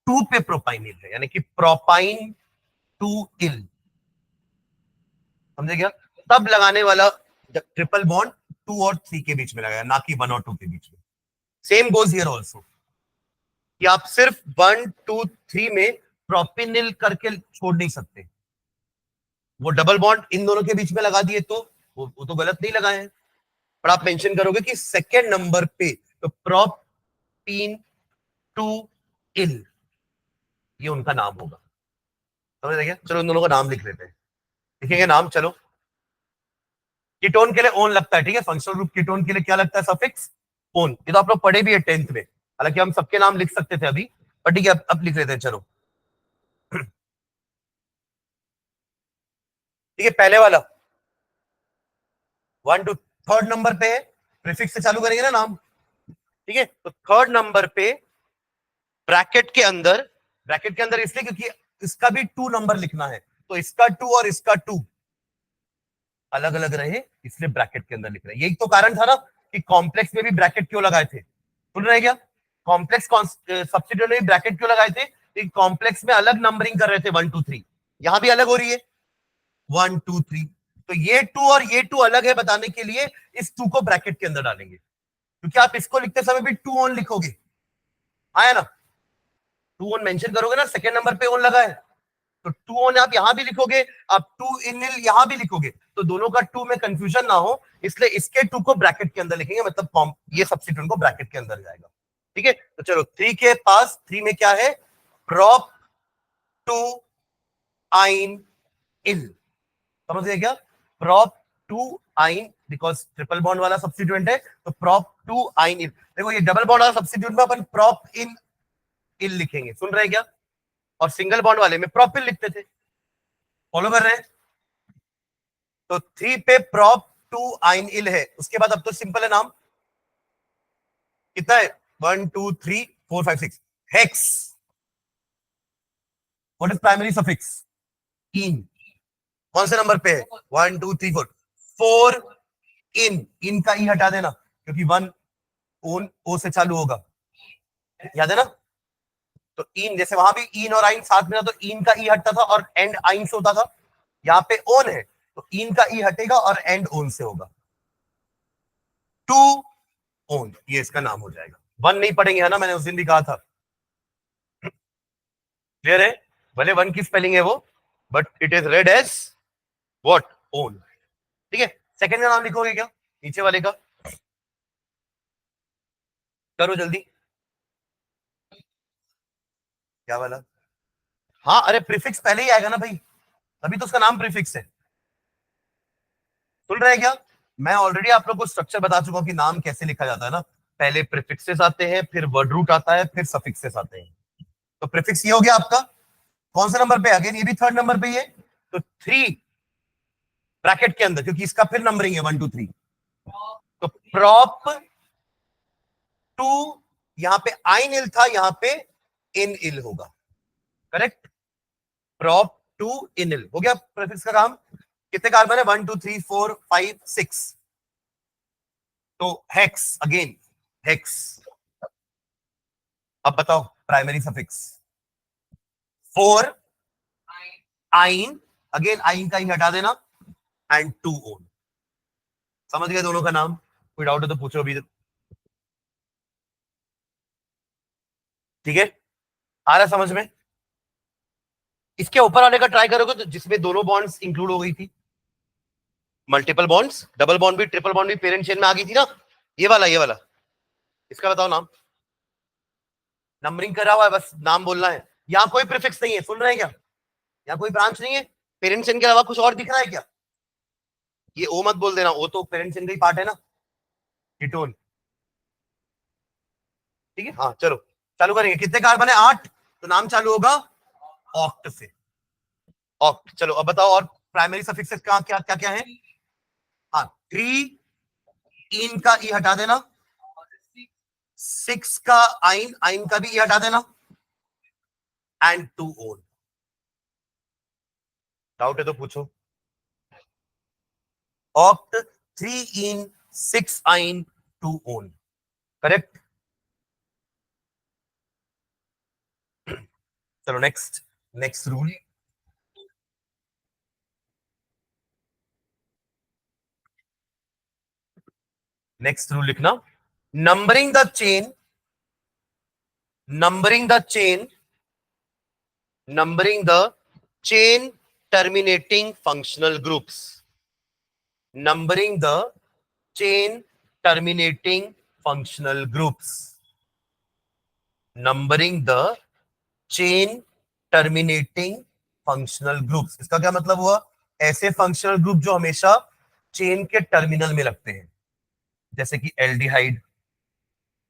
2 पे प्रोपाइनिल है, यानी कि प्रोपाइन 2 इल। समझे क्या? तब लगाने वाला ट्रिपल बॉन्ड 2 और 3 के बीच में लगाया, ना कि 1 और 2 के बीच में। सेम गोज हियर ऑल्सो, कि आप सिर्फ 1 2 3 में प्रोपिनिल करके छोड़ नहीं सकते। वो डबल बॉन्ड इन दोनों के बीच में लगा दिए तो वो तो गलत नहीं लगाए हैं, पर आप मेंशन करोगे कि सेकेंड नंबर पे तो प्रोपीन 2 इल, ये उनका नाम होगा। समझ रहे क्या? चलो उन दोनों का नाम लिख लेते हैं। लिखेंगे नाम, चलो। कीटोन के लिए ओन लगता है, ठीक है, फंक्शनल ग्रुप कीटोन के लिए क्या लगता है? Suffix own. ये तो आप लोग पढ़े भी है 10th में, हालांकि हम सबके नाम लिख सकते थे अभी, पर ठीक है अब लिख लेते हैं, चलो। ठीक है, पहले वाला 1 2 थर्ड नंबर पे है, प्रीफिक्स से चालू करेंगे ना नाम। ठीक है, तो थर्ड नंबर पे ब्रैकेट के अंदर, ब्रैकेट के अंदर इसलिए क्योंकि इसका भी 2 नंबर लिखना है, तो इसका 2 और इसका 2 अलग अलग रहे, इसलिए ब्रैकेट के अंदर लिख रहे हैं। यही तो कारण था ना कि कॉम्प्लेक्स में भी ब्रैकेट क्यों लगाए थे? सुन रहे हैं क्या? कॉम्प्लेक्स सब्स्टिट्यूट में ब्रैकेट क्यों लगाए थे? कॉम्प्लेक्स में अलग नंबरिंग कर रहे थे 1 2 3, यहां भी अलग हो रही है 1 2 3, तो ये 2 और ये 2 अलग है बताने के लिए इस 2 को ब्रैकेट के अंदर डालेंगे, क्योंकि आप इसको लिखते समय भी 2 ऑन लिखोगे, आया ना? 2 ऑन मेंशन करोगे ना, सेकेंड नंबर पे ऑन लगा है, तो 2 ऑन आप यहां भी लिखोगे, आप 2 इन यहां भी लिखोगे, तो दोनों का 2 में कंफ्यूजन ना हो, इसलिए इसके 2 को ब्रैकेट के अंदर लिखेंगे, मतलब ये सब्स्टिट्यूट को ब्रैकेट के अंदर जाएगा। ठीक है, तो चलो 3 के पास 3 में क्या है? प्रॉप 2 आइन इल। समझ गए क्या? प्रॉप 2 आइन, बिकॉज ट्रिपल बॉन्ड वाला सब्स्टिट्यूएंट है, तो प्रॉप 2 आइन इल। देखो ये डबल बॉन्ड वाला सब्स्टिट्यूट में अपन प्रॉप इन इल लिखेंगे, सुन रहे हैं क्या? और सिंगल बॉन्ड वाले में प्रॉपिल लिखते थे। फॉलो कर रहे हैं? तो 3 पे प्रॉप 2 आइन इल है, उसके बाद अब तो सिंपल है नाम, कितना है? 1 2 3 4 5 6 hex. What is primary suffix? Ene. कौन से नंबर पे है? 1 2 3 4 इन का ई हटा देना, क्योंकि 1 ओन ओ से चालू होगा, याद है ना? तो इन, जैसे वहां भी इन और आइन साथ में था, तो इन का ई हटता था और एंड आइन से होता था। यहाँ पे ओन है, तो इन का ई हटेगा और एंड ओन से होगा, 2 ओन, ये इसका नाम हो जाएगा। 1 नहीं पढ़ेंगे, है ना, मैंने उस दिन भी कहा था। क्लियर है? भले 1 की स्पेलिंग है वो, but it is read as what? One. ठीक है, सेकंड का नाम लिखोगे क्या? नीचे वाले का करो जल्दी। क्या वाला? हाँ, अरे प्रीफिक्स पहले ही आएगा ना भाई, तभी तो उसका नाम प्रीफिक्स है। सुन रहे हैं क्या? मैं ऑलरेडी आप लोग को स्ट्रक्चर बता चुका हूं कि नाम कैसे लिखा जाता है ना। पहले प्रीफिक्सेस आते हैं, फिर वर्ड रूट आता है, फिर सफिक्सेस आते हैं। तो प्रीफिक्स ये हो गया आपका, कौन से नंबर पे? अगेन ये भी थर्ड नंबर पे ही है, तो 3 ब्रैकेट के अंदर, क्योंकि इसका फिर नंबरिंग है 1 2 3, तो प्रॉप 2, यहां पे आइन इल था, यहां पे इन इल होगा, करेक्ट? प्रॉप 2 इन इल हो गया प्रीफिक्स का काम। कितने कार्बन है? 1 2 3 4 5 6, तो हेक्स, अगेन हेक्स। अब बताओ प्राइमरी सफिक्स 4 आइन, अगेन आइन का ही हटा देना, एंड 2 ओन। समझ गए दोनों का नाम? कोई डाउट है तो पूछो अभी। ठीक है, आ रहा है समझ में? इसके ऊपर वाले का ट्राई करोगे तो जिसमें दोनों बॉन्ड्स इंक्लूड हो गई थी, मल्टीपल बॉन्ड्स, डबल बॉन्ड भी ट्रिपल बॉन्ड भी पेरेंट चेन में आ गई थी ना, ये वाला, ये वाला, इसका बताओ नाम। नंबरिंग करा हुआ है, बस नाम बोलना है, यहां कोई प्रीफिक्स नहीं है, सुन रहे हैं क्या? यहाँ कोई ब्रांच नहीं है, पेरेंट चेन के अलावा कुछ और दिख रहा है क्या? ये ओ मत बोल देना, ओ तो पेरेंट चेन का ही पार्ट है ना, कीटोन। ठीक है, हाँ चलो चालू करेंगे। कितने कार्बन है? 8, तो नाम चालू होगा ऑक्ट से। ऑक्ट। चलो अब बताओ और प्राइमरी सफिक्सेस क्या क्या क्या क्या है? हाँ, 3 इन का ई हटा देना, 6 का आइन, आइन का भी ई हटा देना, एंड 2 ओन। डाउट है तो पूछो। ऑक्ट, 3 इन, 6 आइन, 2 ओन, करेक्ट। चलो next, next rule. Next rule लिखना, numbering the chain, numbering the chain, numbering the chain terminating functional groups, numbering the chain terminating functional groups, numbering the chain terminating functional groups। इसका क्या मतलब हुआ? ऐसे functional group जो हमेशा chain के terminal में लगते हैं, जैसे कि एल्डिहाइड,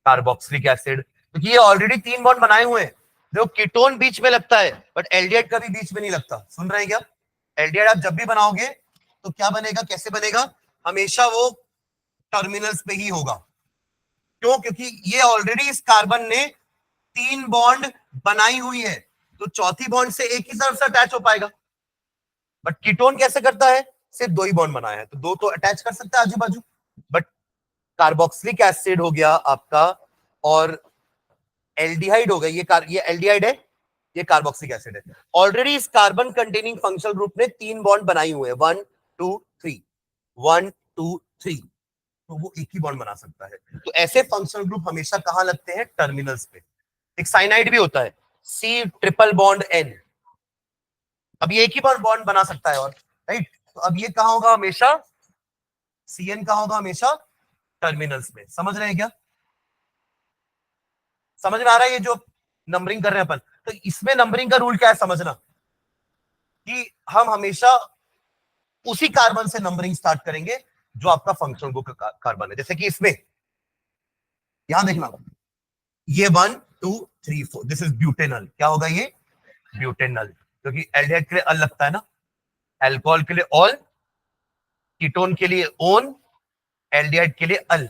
कार्बोक्सिलिक एसिड, क्योंकि ये ऑलरेडी 3 बॉन्ड बनाए हुए हैं। जो कीटोन बीच में लगता है, बट एल्डिहाइड कभी बीच में नहीं लगता। सुन रहे हैं क्या? एल्डिहाइड आप जब भी बनाओगे तो क्या बनेगा, कैसे बनेगा? हमेशा वो टर्मिनल्स पे ही होगा। क्यों? क्योंकि ये ऑलरेडी इस कार्बन ने 3 बॉन्ड बनाई हुई है, तो चौथी बॉन्ड से एक ही तरफ से अटैच हो पाएगा। बट कीटोन कैसे करता है? सिर्फ 2 ही बॉन्ड बनाया है, तो 2 तो अटैच कर सकता है आजू बाजू। बट कार्बोक्सिलिक एसिड हो गया आपका, और एल्डिहाइड हो गया, ये एल्डिहाइड है, ये कार्बोक्सिलिक एसिड है। ऑलरेडी इस कार्बन कंटेनिंग फंक्शनल ग्रुप ने 3 बॉन्ड बनाई हुए हैं, 1 2 3, 1 2 3, तो वो एक ही बॉन्ड बना सकता है। तो ऐसे फंक्शनल ग्रुप हमेशा कहां लगते हैं? टर्मिनल्स पे। एक साइनाइड भी होता है, सी ट्रिपल बॉन्ड एन, अब ये एक ही बार बॉन्ड बना सकता है, और राइट, तो अब ये कहां होगा हमेशा? सीएन कहां होगा हमेशा? टर्मिनल्स में। समझ रहे हैं क्या? समझ में आ रहा है ये जो नंबरिंग कर रहे हैं अपन? तो इसमें नंबरिंग का रूल क्या है समझना, कि हम हमेशा उसी कार्बन से नंबरिंग स्टार्ट करेंगे जो आपका फंक्शनल ग्रुप का कार्बन है। जैसे कि इसमें यहां देखना, ये 1 2 3 4, दिस इज ब्यूटेनल। क्या होगा ये? ब्यूटेनल, क्योंकि एल्डिहाइड के लिए अल लगता है ना, अल्कोहल के लिए ऑल, कीटोन के लिए ओन, एल्डिहाइड के लिए अल।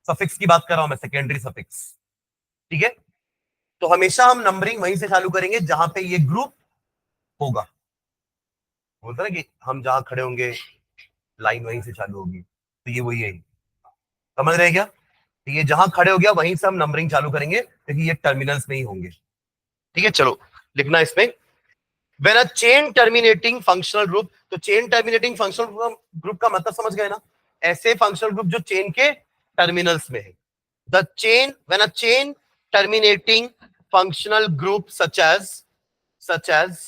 सफिक्स की बात कर रहा हूं मैं, सेकेंडरी सफिक्स। ठीक है, तो हमेशा हम नंबरिंग वहीं से चालू करेंगे जहां पे ये ग्रुप होगा। बोलता ना कि हम जहां खड़े होंगे लाइन वहीं से चालू होगी, तो ये वही है। समझ रहे हैं क्या? तो ये जहां खड़े हो गया वहीं से हम नंबरिंग चालू करेंगे, क्योंकि ये टर्मिनल्स में ही होंगे। ठीक है, चलो लिखना इसमें, when a chain terminating functional group, तो चेन टर्मिनेटिंग फंक्शनल ग्रुप का मतलब समझ गए ना? ऐसे फंक्शनल ग्रुप जो चेन के टर्मिनल्स में है। The chain, when a chain terminating functional group such as,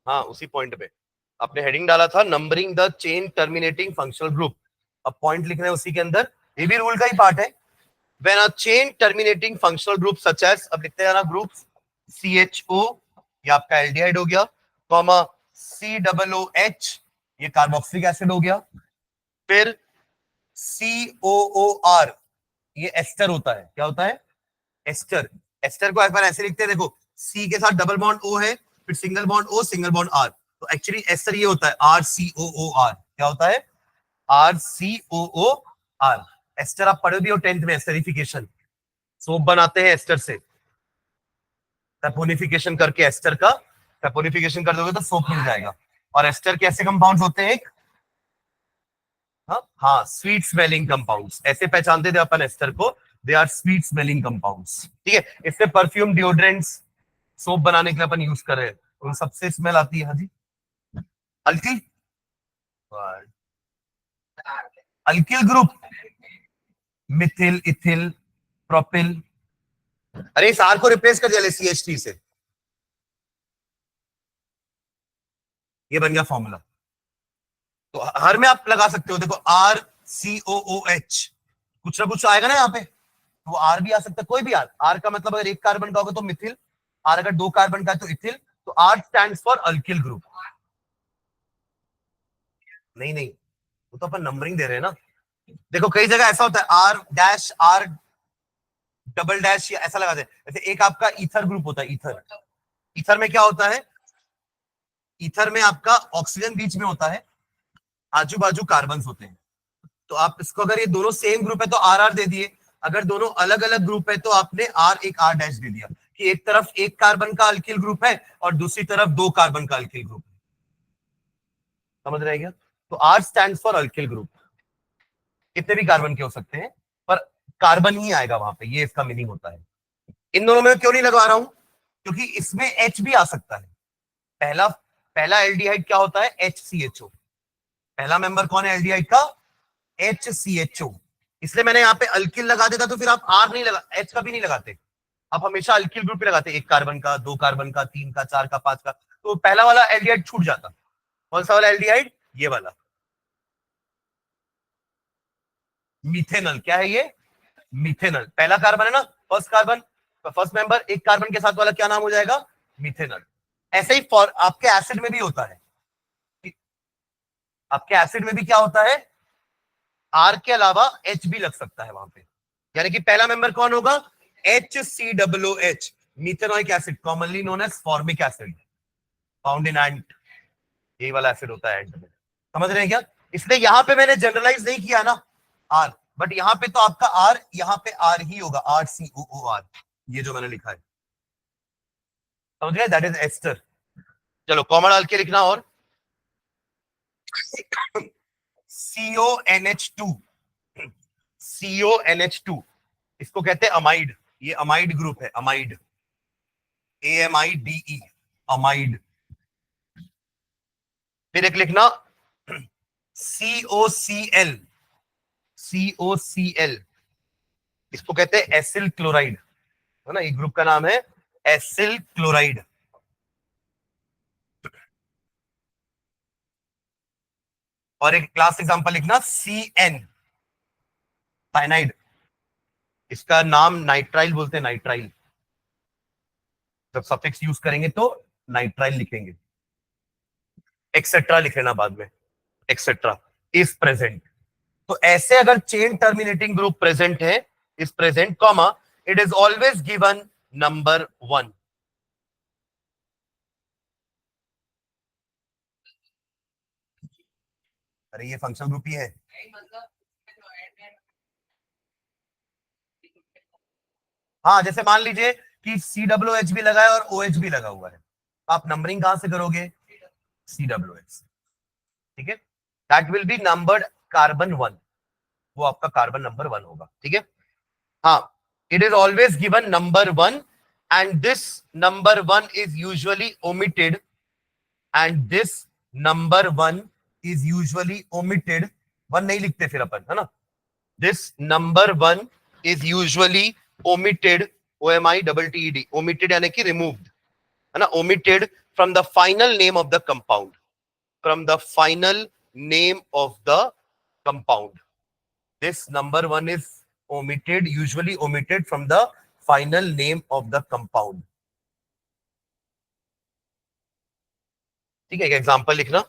हाँ उसी पॉइंट पे आपने हेडिंग डाला था, numbering the chain terminating functional group. अब पॉइंट लिख रहे हैं उसी के अंदर, ये भी रूल का ही पार्ट है। When a chain terminating functional group such as, अब लिखते हैं ना ग्रुप CHO, ये आपका एल्डिहाइड हो गया, कॉमा COOH, ये कार्बोक्सिलिक एसिड हो गया, फिर COOR, ये एस्टर होता है। क्या होता है? एस्टर। एस्टर को एक बार ऐसे लिखते हैं, देखो सी के साथ डबल बॉन्ड ओ है, फिर single bond O, single bond R, तो एक्चुअली एस्टर ये होता है RCOOR। क्या होता है? RCOOR। एस्टर आप पढ़े भी हो 10th में, एस्टरिफिकेशन, सोप बनाते हैं एस्टर से, सैपोनिफिकेशन करके एस्टर का सैपोनिफिकेशन कर दोगे तो सोप मिल जाएगा। और एस्टर के ऐसे कंपाउंड्स होते हैं, हाँ हाँ, स्वीट स्मेलिंग कंपाउंड्स, ऐसे पहचानते थे अपन एस्टर को, they are sweet smelling compounds. ठीक है, इससे परफ्यूम, डिओड्रेंट्स, सोप बनाने के लिए अपन यूज कर रहे हैं, उन सबसे स्मेल आती है। हाँ जी, alkyl, alkyl group, methyl, ethyl, propyl. अरे इस आर को रिप्लेस कर दिया CH3 से, ये बन गया फॉर्मूला। तो हर में आप लगा सकते हो, देखो RCOOH, कुछ ना कुछ आएगा ना यहाँ पे, तो आर भी आ सकता है, कोई भी आर। आर का मतलब अगर एक कार्बन का होगा तो मिथिल, आर अगर 2 कार्बन का है तो इथिल, तो R stands for alkyl group. नहीं नहीं, वो तो अपन नंबरिंग दे रहे हैं ना। देखो कई जगह ऐसा होता है R dash R double dash या ऐसा लगा दे। जैसे एक आपका ईथर ग्रुप होता है, ईथर, ईथर में क्या होता है, ईथर में आपका ऑक्सीजन बीच में होता है, आजू बाजू कार्बन होते हैं। तो आप इसको अगर ये दोनों सेम ग्रुप है तो आर आर दे दिए, अगर दोनों अलग अलग ग्रुप है तो आपने आर एक आर डैश दे दिया कि एक तरफ एक कार्बन का अल्किल ग्रुप है और दूसरी तरफ 2 कार्बन का अल्किल ग्रुप है। समझ रहे हैं क्या? तो R stand for alkyl group. कितने भी कार्बन के हो सकते हैं पर कार्बन ही आएगा वहां पे, ये इसका मीनिंग होता है। इन दोनों में क्यों नहीं लगवा रहा हूं, क्योंकि इसमें एच भी आ सकता है। पहला पहला एल्डिहाइड क्या होता है, HCHO। पहला मेंबर कौन है एल्डिहाइड का, HCHO। इसलिए मैंने यहाँ पे अल्किल लगा देता तो फिर आप आर नहीं लगा, एच का भी नहीं लगाते, आप हमेशा अल्किल ग्रुप पे लगाते, 1 कार्बन का, 2 कार्बन का, 3 का, 4 का, 5 का, तो पहला वाला एल्डिहाइड छूट जाता। कौन सा वाला एल्डिहाइड, ये वाला मिथेनल। क्या है ये, मिथेनल। पहला कार्बन है ना, first carbon, first member 1 carbon के साथ वाला क्या नाम हो जाएगा, मिथेनल। ऐसे ही फॉर आपके एसिड में भी होता है, आपके एसिड में भी क्या होता है, आर के अलावा एच भी लग सकता है वहां पे। यानी कि पहला मेंबर कौन होगा, HCOOH, methanoic acid, commonly known as formic acid, found in ant. यही वाला एसिड होता है एंट में। समझ रहे हैं क्या? इसलिए यहां पे मैंने जनरलाइज नहीं किया ना आर, बट यहां पे तो आपका आर, यहां पे आर ही होगा, RCOOR, ये जो मैंने लिखा है। समझ गए, दैट इज एस्टर। चलो कॉमन डाल के लिखना, और CONH2, CONH2 इसको कहते हैं अमाइड, ये अमाइड ग्रुप है, अमाइड, AMIDE, अमाइड। फिर एक लिखना COCl, COCl इसको कहते हैं एसिल क्लोराइड, है ना, ये ग्रुप का नाम है एसिल क्लोराइड। और एक क्लास एग्जांपल लिखना CN, साइनाइड, इसका नाम नाइट्राइल बोलते हैं, नाइट्राइल। जब सफिक्स यूज करेंगे तो नाइट्राइल लिखेंगे, एक्सेट्रा लिख लेना बाद में, एक्सेट्रा इज प्रेजेंट। तो ऐसे अगर चेन टर्मिनेटिंग ग्रुप प्रेजेंट है, is present comma, it is always given number 1। अरे ये फंक्शनल ग्रुप ही है। हाँ, जैसे मान लीजिए कि COOH भी लगा है और OH भी लगा हुआ है, आप नंबरिंग कहां से करोगे, COOH, ठीक है, that will be numbered carbon 1, वो आपका कार्बन नंबर 1 होगा, ठीक है। हाँ, it is always given number 1 and this number 1 is usually omitted, and this number 1 is usually omitted, 1 नहीं लिखते फिर अपन, है ना, this number 1 is usually omitted, OMITTED, omitted यानी कि removed, है ना, omitted from the final name of the compound, from the final name of the compound. This number 1 is omitted, usually omitted from the final name of the compound. ठीक है, एक example लिखना,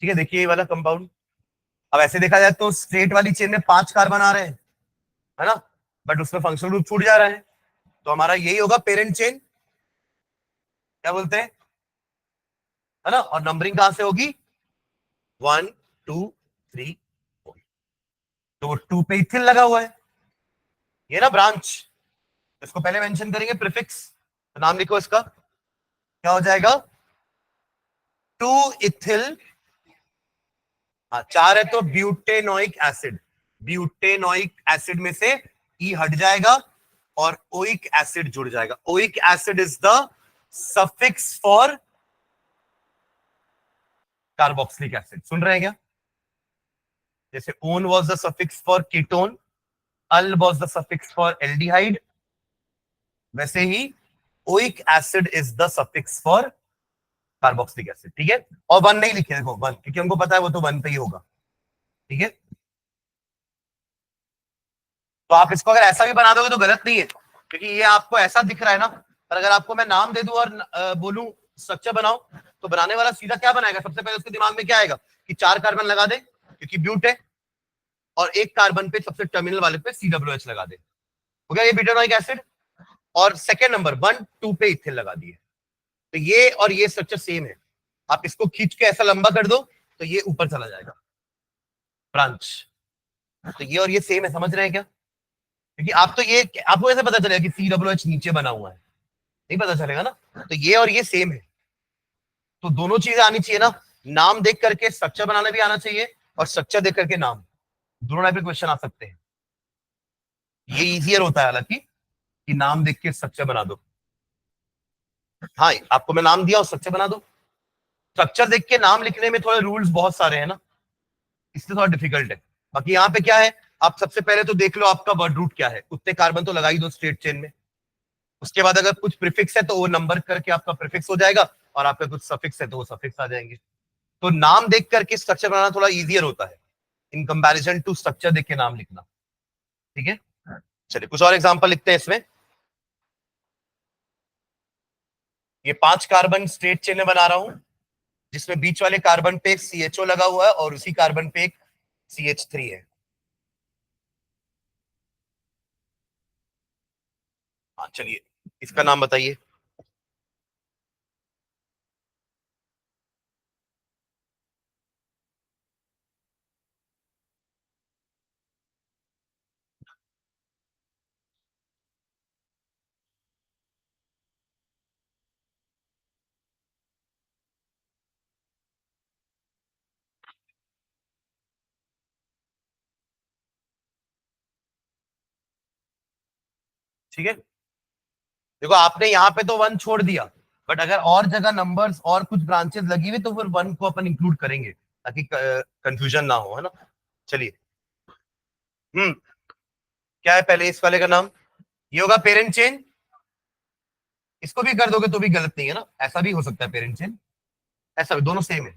ठीक है, देखिए ये वाला कंपाउंड। अब ऐसे देखा जाए तो स्ट्रेट वाली चेन में 5 कार्बन आ रहे हैं, है ना, बट उसमें फंक्शनल ग्रुप छूट जा रहा है, तो हमारा यही होगा पेरेंट चेन, क्या बोलते हैं, है ना। और नंबरिंग कहां से होगी, 1 2 3 4, तो 2 पे इथिल लगा हुआ है, ये ना ब्रांच, इसको पहले मेंशन करेंगे प्रीफिक्स, तो नाम लिखो इसका, क्या हो जाएगा, 2 इथिल, हाँ 4 है तो ब्यूटेनोइक एसिड, ब्यूटेनोइक एसिड में से ई हट जाएगा और ओइक एसिड जुड़ जाएगा। Oic acid is the suffix for carboxylic acid, सुन रहे हैं क्या, जैसे one was the suffix for ketone, al was the suffix for aldehyde, वैसे ही oic acid is the suffix for carboxylic acid, ठीक है। और 1 नहीं लिखे, देखो 1, क्योंकि हमको पता है वो तो 1 पे ही होगा, ठीक है। तो आप इसको अगर ऐसा भी बना दोगे तो गलत नहीं है, क्योंकि ये आपको ऐसा दिख रहा है ना। पर अगर आपको मैं नाम दे दूं और बोलूं स्ट्रक्चर बनाओ, तो बनाने वाला सीधा क्या बनाएगा, सबसे पहले उसके दिमाग में क्या आएगा कि 4 कार्बन लगा दे क्योंकि ब्यूट है, और एक कार्बन पे सबसे टर्मिनल वाले पे COH लगा दे, हो गया ये ब्यूटानोइक एसिड। और सेकेंड नंबर 1 2 पे इथिल लगा दिए। तो ये और ये स्ट्रक्चर सेम है, आप इसको खींच के ऐसा लंबा कर दो तो ये ऊपर चला जाएगा ब्रांच। तो ये और ये सेम है, समझ रहे हैं क्या? क्योंकि आप तो ये आपको ऐसे पता चलेगा कि COH नीचे बना हुआ है, नहीं पता चलेगा ना। तो ये और ये सेम है, तो दोनों चीजें आनी चाहिए ना, नाम देख करके स्ट्रक्चर बनाना भी आना चाहिए और स्ट्रक्चर देख करके नाम, दोनों टाइप के क्वेश्चन आ सकते हैं। ये इजियर होता है हालांकि कि नाम देख के स्ट्रक्चर बना दो। हाँ, आपको मैं नाम दिया और स्ट्रक्चर बना दो। स्ट्रक्चर देख के नाम लिखने में थोड़े रूल्स बहुत सारे हैं ना, इसलिए थोड़ा डिफिकल्ट है। बाकी यहाँ पे क्या है, आप सबसे पहले तो देख लो आपका वर्ड रूट क्या है, उतने कार्बन तो लगा ही दो स्ट्रेट चेन में। उसके बाद अगर कुछ प्रीफिक्स है तो वो नंबर करके आपका प्रीफिक्स हो जाएगा, और आपका कुछ सफिक्स है तो वो सफिक्स आ जाएंगे। तो नाम देख करके स्ट्रक्चर बनाना थोड़ा इजियर होता है इन कंपैरिजन टू स्ट्रक्चर देख के नाम लिखना। ठीक है, चलिए कुछ और एग्जांपल लिखते हैं इसमें। ये 5 कार्बन स्ट्रेट चेन में बना रहा हूं, जिसमें बीच वाले कार्बन पे एक CHO लगा हुआ है और उसी कार्बन पे एक CH3 है। हाँ चलिए, इसका नाम बताइए। ठीक है, देखो आपने यहाँ पे तो 1 छोड़ दिया, बट अगर और जगह नंबर्स और कुछ ब्रांचेस लगी हुई तो फिर 1 को अपन इंक्लूड करेंगे ताकि कंफ्यूजन ना हो, है ना। चलिए, हम्म, क्या है पहले इस वाले का नाम, ये होगा पेरेंट चेन। इसको भी कर दोगे तो भी गलत नहीं है ना, ऐसा भी हो सकता है पेरेंट चेन, ऐसा भी, दोनों सेम है।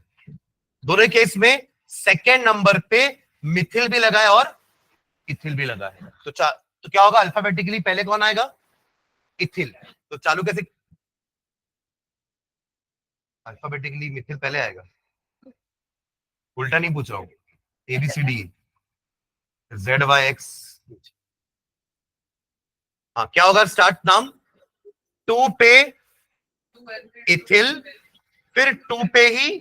दोनों केस में सेकेंड नंबर पे मिथिल भी लगा है और इथिल भी लगा है, तो क्या होगा, अल्फाबेटिकली पहले कौन आएगा, इथिल। तो चालू कैसे, अल्फाबेटिकली मिथिल पहले आएगा, उल्टा नहीं पूछ रहा हूँ, ABCD ZYX। हाँ, क्या होगा स्टार्ट नाम, 2 पे इथिल, फिर 2 पे ही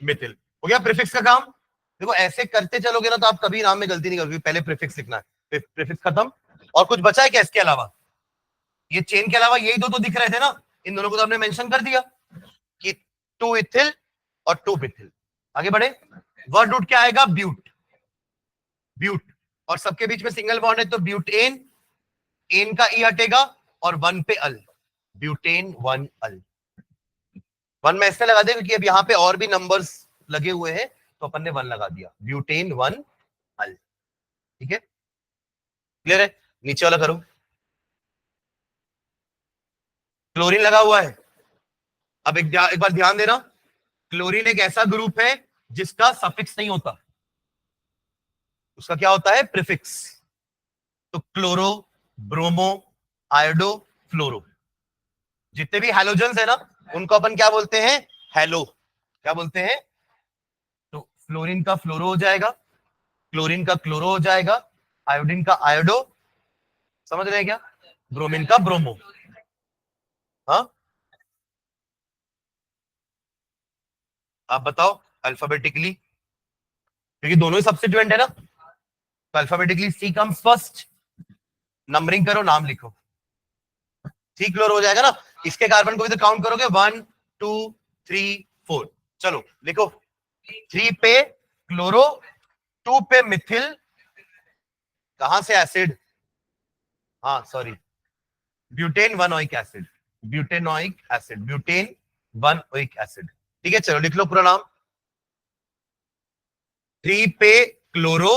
मिथिल, हो गया प्रीफिक्स का काम। देखो ऐसे करते चलोगे ना तो आप कभी नाम में गलती नहीं करोगे, पहले प्रीफिक्स लिखना है, प्रीफिक्स खत्म। और कुछ बचा है क्या इसके अलावा, ये चेन के अलावा यही दो तो दिख रहे थे ना, इन दोनों को तो हमने मेंशन कर दिया कि 2 इथिल और 2 पिथिल। आगे बढ़े, वर्ड रूट क्या आएगा, ब्यूट, ब्यूट, और सबके बीच में सिंगल बॉन्ड है तो ब्यूटेन, एन का ई हटेगा और 1 पे अल, ब्यूटेन 1 अल। 1 में ऐसे लगा दे क्योंकि अब यहाँ पे और भी नंबर्स लगे हुए हैं तो अपन ने 1 लगा दिया, ब्यूटेन 1 अल। ठीक है, क्लियर है, नीचे वाला करो। क्लोरीन लगा हुआ है, अब एक बार ध्यान देना, क्लोरीन एक ऐसा ग्रुप है जिसका सफिक्स नहीं होता, उसका क्या होता है, प्रीफिक्स। तो क्लोरो, ब्रोमो, आयोडो, फ्लोरो, जितने भी हैलोजन्स है ना उनको अपन क्या बोलते हैं, हैलो, क्या बोलते हैं। तो फ्लोरीन का फ्लोरो हो जाएगा, क्लोरीन का क्लोरो हो जाएगा, आयोडीन का आयोडो, समझ रहे हैं क्या, ब्रोमीन का ब्रोमो। हाँ, आप बताओ अल्फाबेटिकली, क्योंकि दोनों ही सब्स्टिट्यूएंट है ना, तो अल्फाबेटिकली सी कम्स फर्स्ट, नंबरिंग करो, नाम लिखो, सी क्लोरो हो जाएगा ना। इसके कार्बन को भी तो काउंट करोगे, 1 2 3 4, चलो लिखो, 3 पे क्लोरो, 2 पे मिथिल, कहां से एसिड, हाँ sorry, butane 1 oic acid, butanoic acid, butane 1 oic acid. ठीक है, चलो लिख लो पूरा नाम, 3 पे chloro,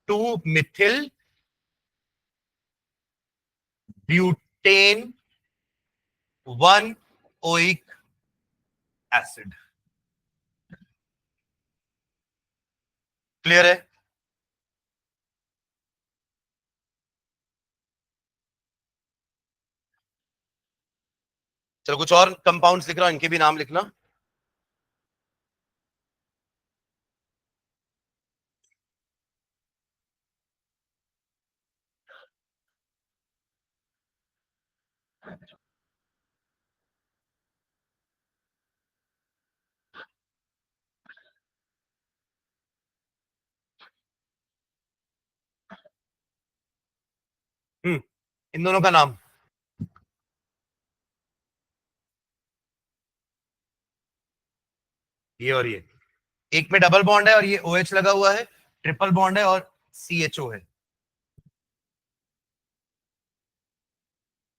2 Mithil, butane 1 oic acid. Clear है, चलो कुछ और कंपाउंड्स लिख रहा हूं, इनके भी नाम लिखना। इन दोनों का नाम। ये और ये, एक में डबल बॉन्ड है और ये OH लगा हुआ है, ट्रिपल बॉन्ड है और CHO है।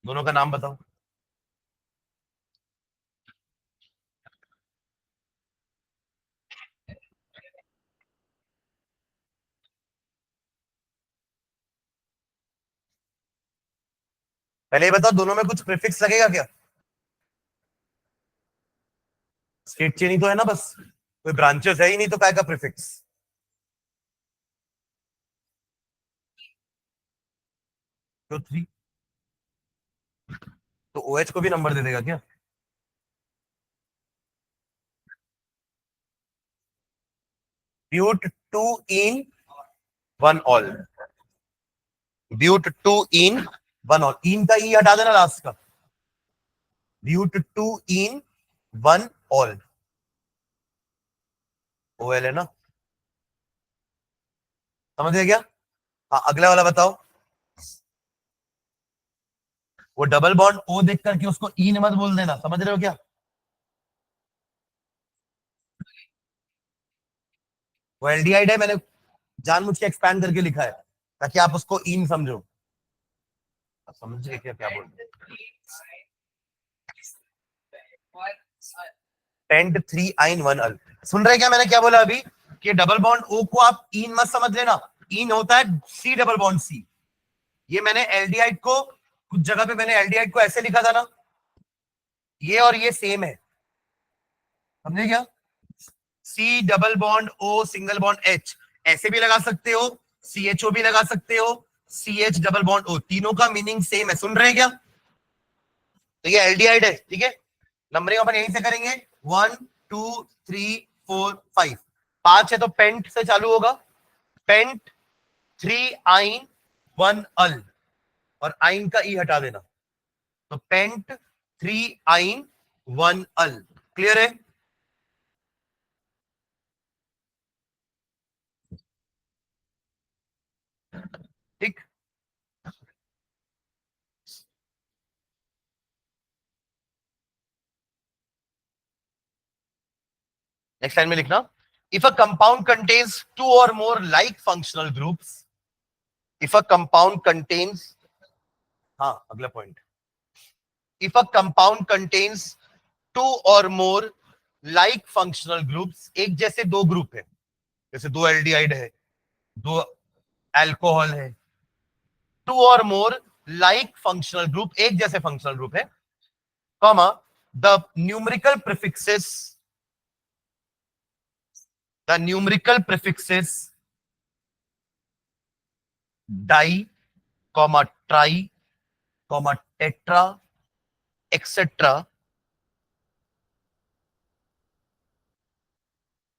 दोनों का नाम बताओ। पहले ये बताओ, दोनों में कुछ प्रीफिक्स लगेगा क्या? स्ट्रेट चेन ही तो है ना, बस कोई ब्रांचेस है ही नहीं, तो काय का प्रीफिक्स? तो 3, तो OH को भी नंबर दे देगा क्या? ब्यूट 2 इन 1 ऑल, ब्यूट 2 इन 1 ऑल, इन का ई हटा देना लास्ट का, ब्यूट 2 इन 1 ऑल, OL है ना, समझ गया क्या? हाँ, अगला वाला बताओ। वो डबल बॉन्ड O देख करके उसको इन मत बोल देना, समझ रहे हो क्या? वो एल्डिहाइड है, मैंने जानबूझ के एक्सपैंड करके लिखा है ताकि आप उसको इन समझो। आप समझ गए क्या क्या बोल रहे? पेंट 3 आइन 1 अल, सुन रहे क्या मैंने क्या बोला अभी? कि डबल बॉन्ड O को आप इन मत समझ लेना, इन होता है C डबल बॉन्ड C। ये मैंने एल्डिहाइड को, कुछ जगह पे मैंने एल्डिहाइड को ऐसे लिखा था ना, ये और ये सेम है, समझे क्या? C double bond O single bond H, ऐसे भी लगा सकते हो, CHO भी लगा सकते हो, CH डबल बॉन्ड O, तीनों का मीनिंग सेम है, सुन रहे हैं क्या? तो ये एल्डिहाइड है, ठीक है। नंबरिंग अपन यहीं से करेंगे, 1 2 3 4 5, 5 है तो पेंट से चालू होगा, पेंट 3 आइन 1 अल, और आइन का ई हटा देना, तो पेंट 3 आइन 1 अल। क्लियर है? ठीक। नेक्स्ट लाइन में लिखना, if a compound contains two or more like functional groups, if a compound contains, हाँ अगला point, if a compound contains two or more like functional groups, एक जैसे दो ग्रुप है, जैसे दो एल्डिहाइड है, दो अल्कोहल है, to or more like functional group, एक जैसे फंक्शनल ग्रुप है, comma the numerical prefixes, the numerical prefixes di, comma tri, comma tetra etcetera,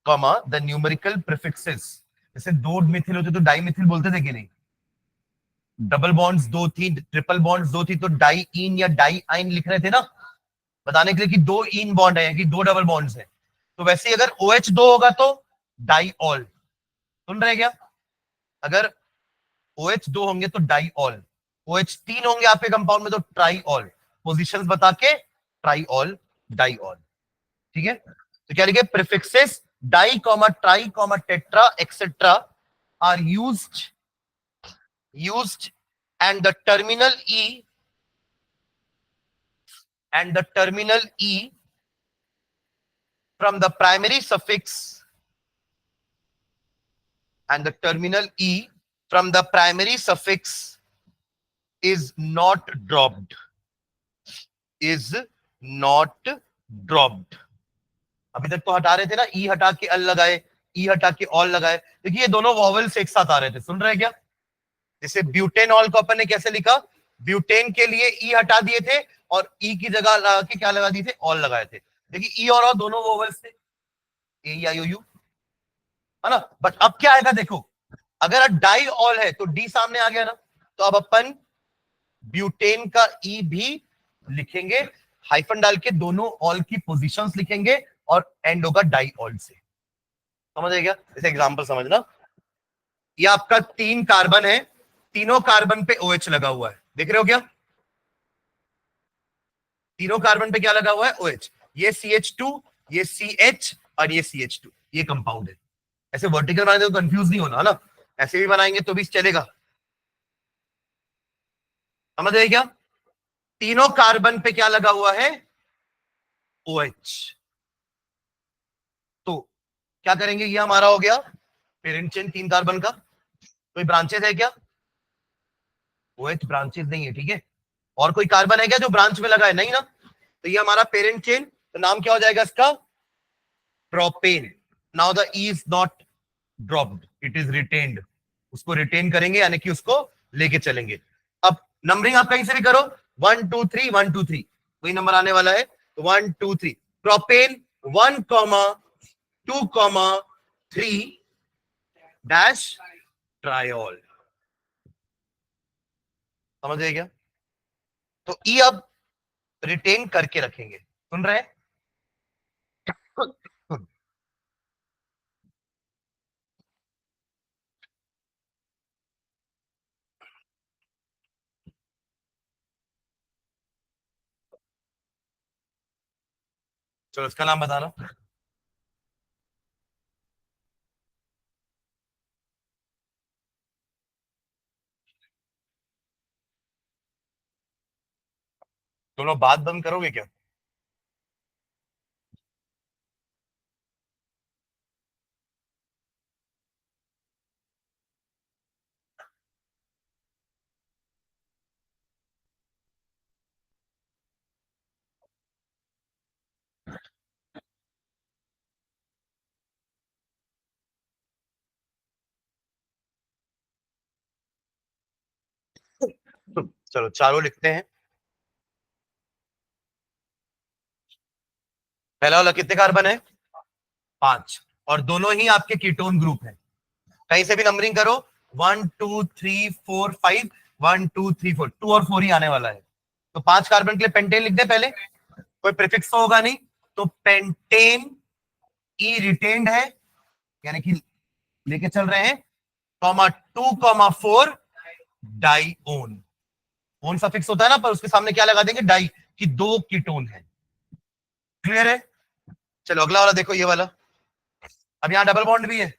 comma the numerical prefixes, जैसे दो मिथिल होते तो डाई मिथिल बोलते थे कि नहीं, डबल बॉन्ड्स दो थी, ट्रिपल बॉन्ड्स दो थी, तो डाई इन या डाई आइन लिख रहे थे ना, बताने के लिए कि दो इन बॉन्ड है कि दो डबल बॉन्ड्स है। तो वैसे ही अगर OH दो होगा तो डाई ऑल, सुन रहे क्या? अगर OH दो होंगे तो डाई ऑल, OH तीन होंगे आपके कंपाउंड में तो ट्राई ऑल, पोजिशंस बता के ट्राई ऑल, डाई ऑल, ठीक है। तो क्या लिखे, prefixes di comma tri comma tetra etcetera are used and the terminal E from the primary suffix and the terminal E from the primary suffix is not dropped, is not dropped। अभी तक तो हटा रहे थे ना, ई हटा के अल लगाए, ई हटा के ऑल लगाए, देखिए ये दोनों वॉवेल्स एक साथ आ रहे थे, सुन रहे हैं क्या? जैसे ब्यूटेनॉल को अपन ने कैसे लिखा, ब्यूटेन के लिए ई हटा दिए थे और ई की जगह लगा के क्या लगा दिए थे, ऑल लगाए थे। देखिए ई और दोनों वोवेल्स थे, ए आई ओ यू, है ना। बट अब क्या आएगा देखो, अगर डाई ऑल है तो डी सामने आ गया ना, तो अब अपन ब्यूटेन का ई भी लिखेंगे, हाइफन डाल के दोनों ऑल की पोजीशंस लिखेंगे और एंड होगा डाई ऑल से। समझ गया? जैसे एग्जांपल समझना, ये आपका 3 कार्बन है, तीनों कार्बन पे OH लगा हुआ है, देख रहे हो क्या? तीनों कार्बन पे क्या लगा हुआ है? OH। ये CH2, ये CH और ये CH2, ये कंपाउंड है। ऐसे वर्टिकल बनाएंगे तो कंफ्यूज नहीं होना, है ना, ऐसे भी बनाएंगे तो भी चलेगा। समझ रहे क्या? तीनों कार्बन पे क्या लगा हुआ है? OH। तो क्या करेंगे, ये हमारा हो गया पेरेंट चेन 3 कार्बन का। कोई ब्रांचेस है क्या? OH ब्रांचेस नहीं है, ठीक है। और कोई कार्बन है क्या जो ब्रांच में लगा है? नहीं ना। तो ये हमारा पेरेंट चेन, तो नाम क्या हो जाएगा इसका? Propane. Now the E is not dropped, it is retained. उसको रिटेन करेंगे, यानी कि उसको लेके चलेंगे। अब नंबरिंग आप कहीं से भी करो, 1 2 3 1 2 3, वही नंबर आने वाला है। तो 1 2 3 प्रोपेन 1 2 3 डैश ट्रायोल। समझ गए क्या? तो ई अब रिटेन करके रखेंगे, सुन रहे हैं? चलो इसका नाम बताना। दोनों बात बंद करोगे क्या? चलो चारों लिखते हैं। पहला वाला कितने कार्बन है? 5। और दोनों ही आपके कीटोन ग्रुप है। कहीं से भी नंबरिंग करो, 1 2 3 4 5, 1 2 3 4, 2 और 4 ही आने वाला है। तो 5 कार्बन के लिए पेंटेन लिख दे पहले, कोई प्रीफिक्स तो होगा नहीं, तो पेंटेन ई रिटेन्ड है, यानी कि लेके चल रहे हैं, कॉमा 2 4 डाइओन। ओन सफिक्स होता है ना, पर उसके सामने क्या लगा देंगे? डाई, कि 2 कीटोन है। क्लियर है? चलो अगला वाला देखो, ये वाला। अब यहां डबल बॉन्ड भी है,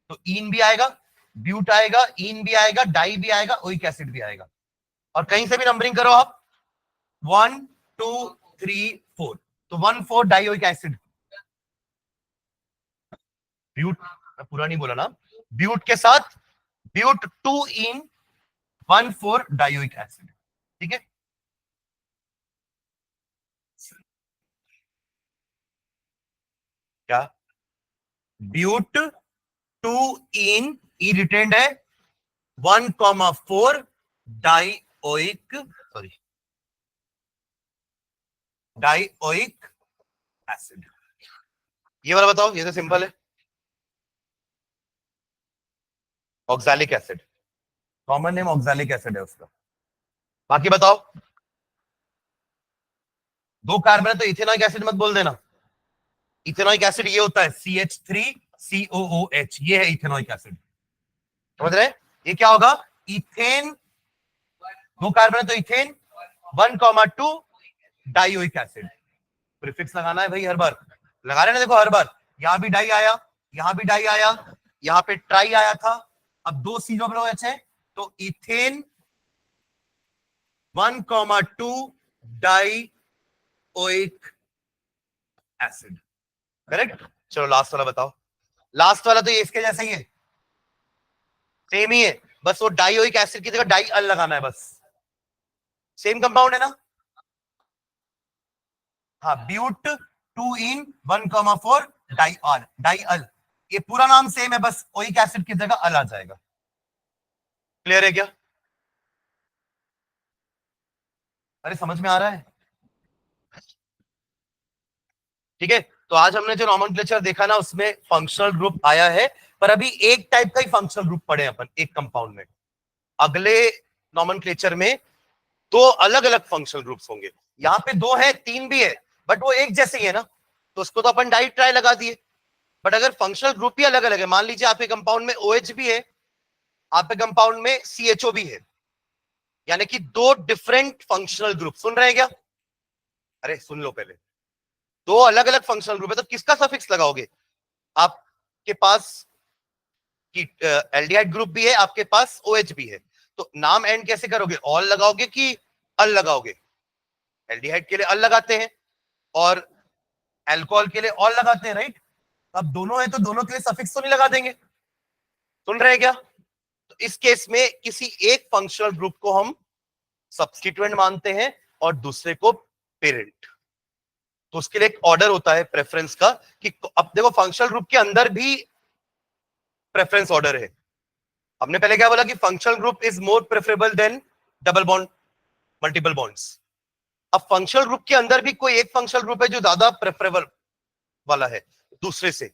तो इन भी आएगा, ब्यूट आएगा, इन भी आएगा, डाई भी आएगा, ओइक एसिड भी आएगा। और कहीं से भी नंबरिंग करो आप, 1 2 3 4, तो 1 4 डाइओइक एसिड। ब्यूट, मैं पूरा नहीं बोला ना, ब्यूट के साथ ब्यूट 2 इन 1 4 डाइओइक एसिड, ठीक है। क्या? ब्यूट 2 इन, ई रिटेन्ड है, 1 4 डाइओइक, सॉरी, डाइओइक एसिड। ये वाला बताओ, ये तो सिंपल है, oxalic acid. Common name oxalic acid है उसका। बाकी बताओ, 2 कार्बन है तो इथेनॉइक एसिड मत बोल देना। इथेनॉइक एसिड ये होता है CH3COOH, ये है इथेनॉइक एसिड। समझ रहे? ये क्या होगा? इथेन, 2 कार्बन है तो इथेन, 1 2 डाइओइक एसिड। प्रीफिक्स लगाना है भाई हर बार, लगा रहे ना, देखो हर बार यहां भी डाई आया, यहां भी डाई आया, यहां पे ट्राई आया था, अब 2 COOH है, तो इथेन 1 2 डाइओइक एसिड। करेक्ट? चलो लास्ट वाला बताओ। लास्ट वाला तो ये इसके जैसा ही है, सेम ही है, बस वो डाइओइक एसिड की जगह डाई अल लगाना है बस। सेम कंपाउंड है ना? हाँ, ब्यूट 2 इन 1 4 डाई अल, डाई अल। ये पूरा नाम सेम है, बस ओइक एसिड की जगह अल आ जाएगा। क्लियर है क्या? अरे समझ में आ रहा है? ठीक है, तो आज हमने जो नॉमेनक्लेचर देखा ना उसमें फंक्शनल ग्रुप आया है, पर अभी एक टाइप का ही फंक्शनल ग्रुप पढ़े अपन एक कंपाउंड में। अगले नॉमेनक्लेचर में दो अलग अलग फंक्शनल ग्रुप्स होंगे। यहाँ पे दो है, तीन भी है, बट वो एक जैसे ही है ना, तो उसको तो अपन डाई ट्राई लगा दिए। बट अगर फंक्शनल ग्रुप ही अलग अलग है, मान लीजिए आपके कंपाउंड में OH भी है, आपके कंपाउंड में CHO भी है, यानी कि दो डिफरेंट फंक्शनल ग्रुप। सुन रहे हैं क्या? अरे सुन लो पहले, दो अलग अलग फंक्शनल ग्रुप है, तो किसका सफिक्स लगाओगे? आपके पास कि एल्डिहाइड ग्रुप भी है, आपके पास OH भी है, तो नाम एंड कैसे करोगे? ऑल लगाओगे कि अल लगाओगे? एल्डिहाइड के लिए अल लगाते हैं और अल्कोहल के लिए ऑल लगाते हैं, राइट? अब दोनों है तो दोनों के लिए सफिक्स तो नहीं लगा देंगे। सुन रहे हैं क्या? तो इस केस में किसी एक फंक्शनल ग्रुप को हम सब्स्टिट्यूएंट मानते हैं और दूसरे को पेरेंट। तो उसके लिए एक ऑर्डर होता है प्रेफरेंस का, कि अब देखो फंक्शनल ग्रुप के अंदर भी प्रेफरेंस ऑर्डर है। हमने पहले क्या बोला कि functional group is more preferable than double bond multiple bonds. अब फंक्शनल ग्रुप के अंदर भी कोई एक फंक्शनल ग्रुप है जो ज्यादा प्रेफरेबल वाला है दूसरे से,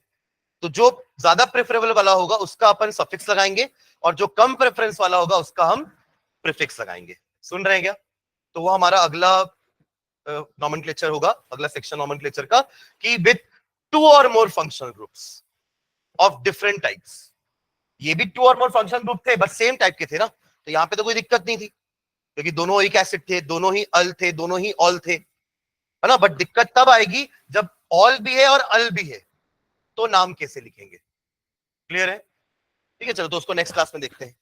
तो जो ज्यादा प्रेफरेबल वाला होगा उसका अपन सफिक्स लगाएंगे और जो कम प्रेफरेंस वाला होगा उसका हम प्रीफिक्स लगाएंगे। सुन रहे हैं क्या? तो वो हमारा अगला नॉमेनक्लेचर होगा, अगला सेक्शन नॉमेनक्लेचर का, कि with to or more functional groups of different types. ये भी to or more functional group थे, बस सेम टाइप के थे ना, तो यहां पे तो कोई दिक्कत नहीं थी क्योंकि दोनों एक एसिड थे, दोनों ही अल थे, दोनों ही ऑल थे, है ना। बट दिक्कत तब आएगी जब ऑल भी है और अल भी है, तो नाम कैसे लिखेंगे? क्लियर है? ठीक है, चलो तो उसको नेक्स्ट क्लास में देखते हैं।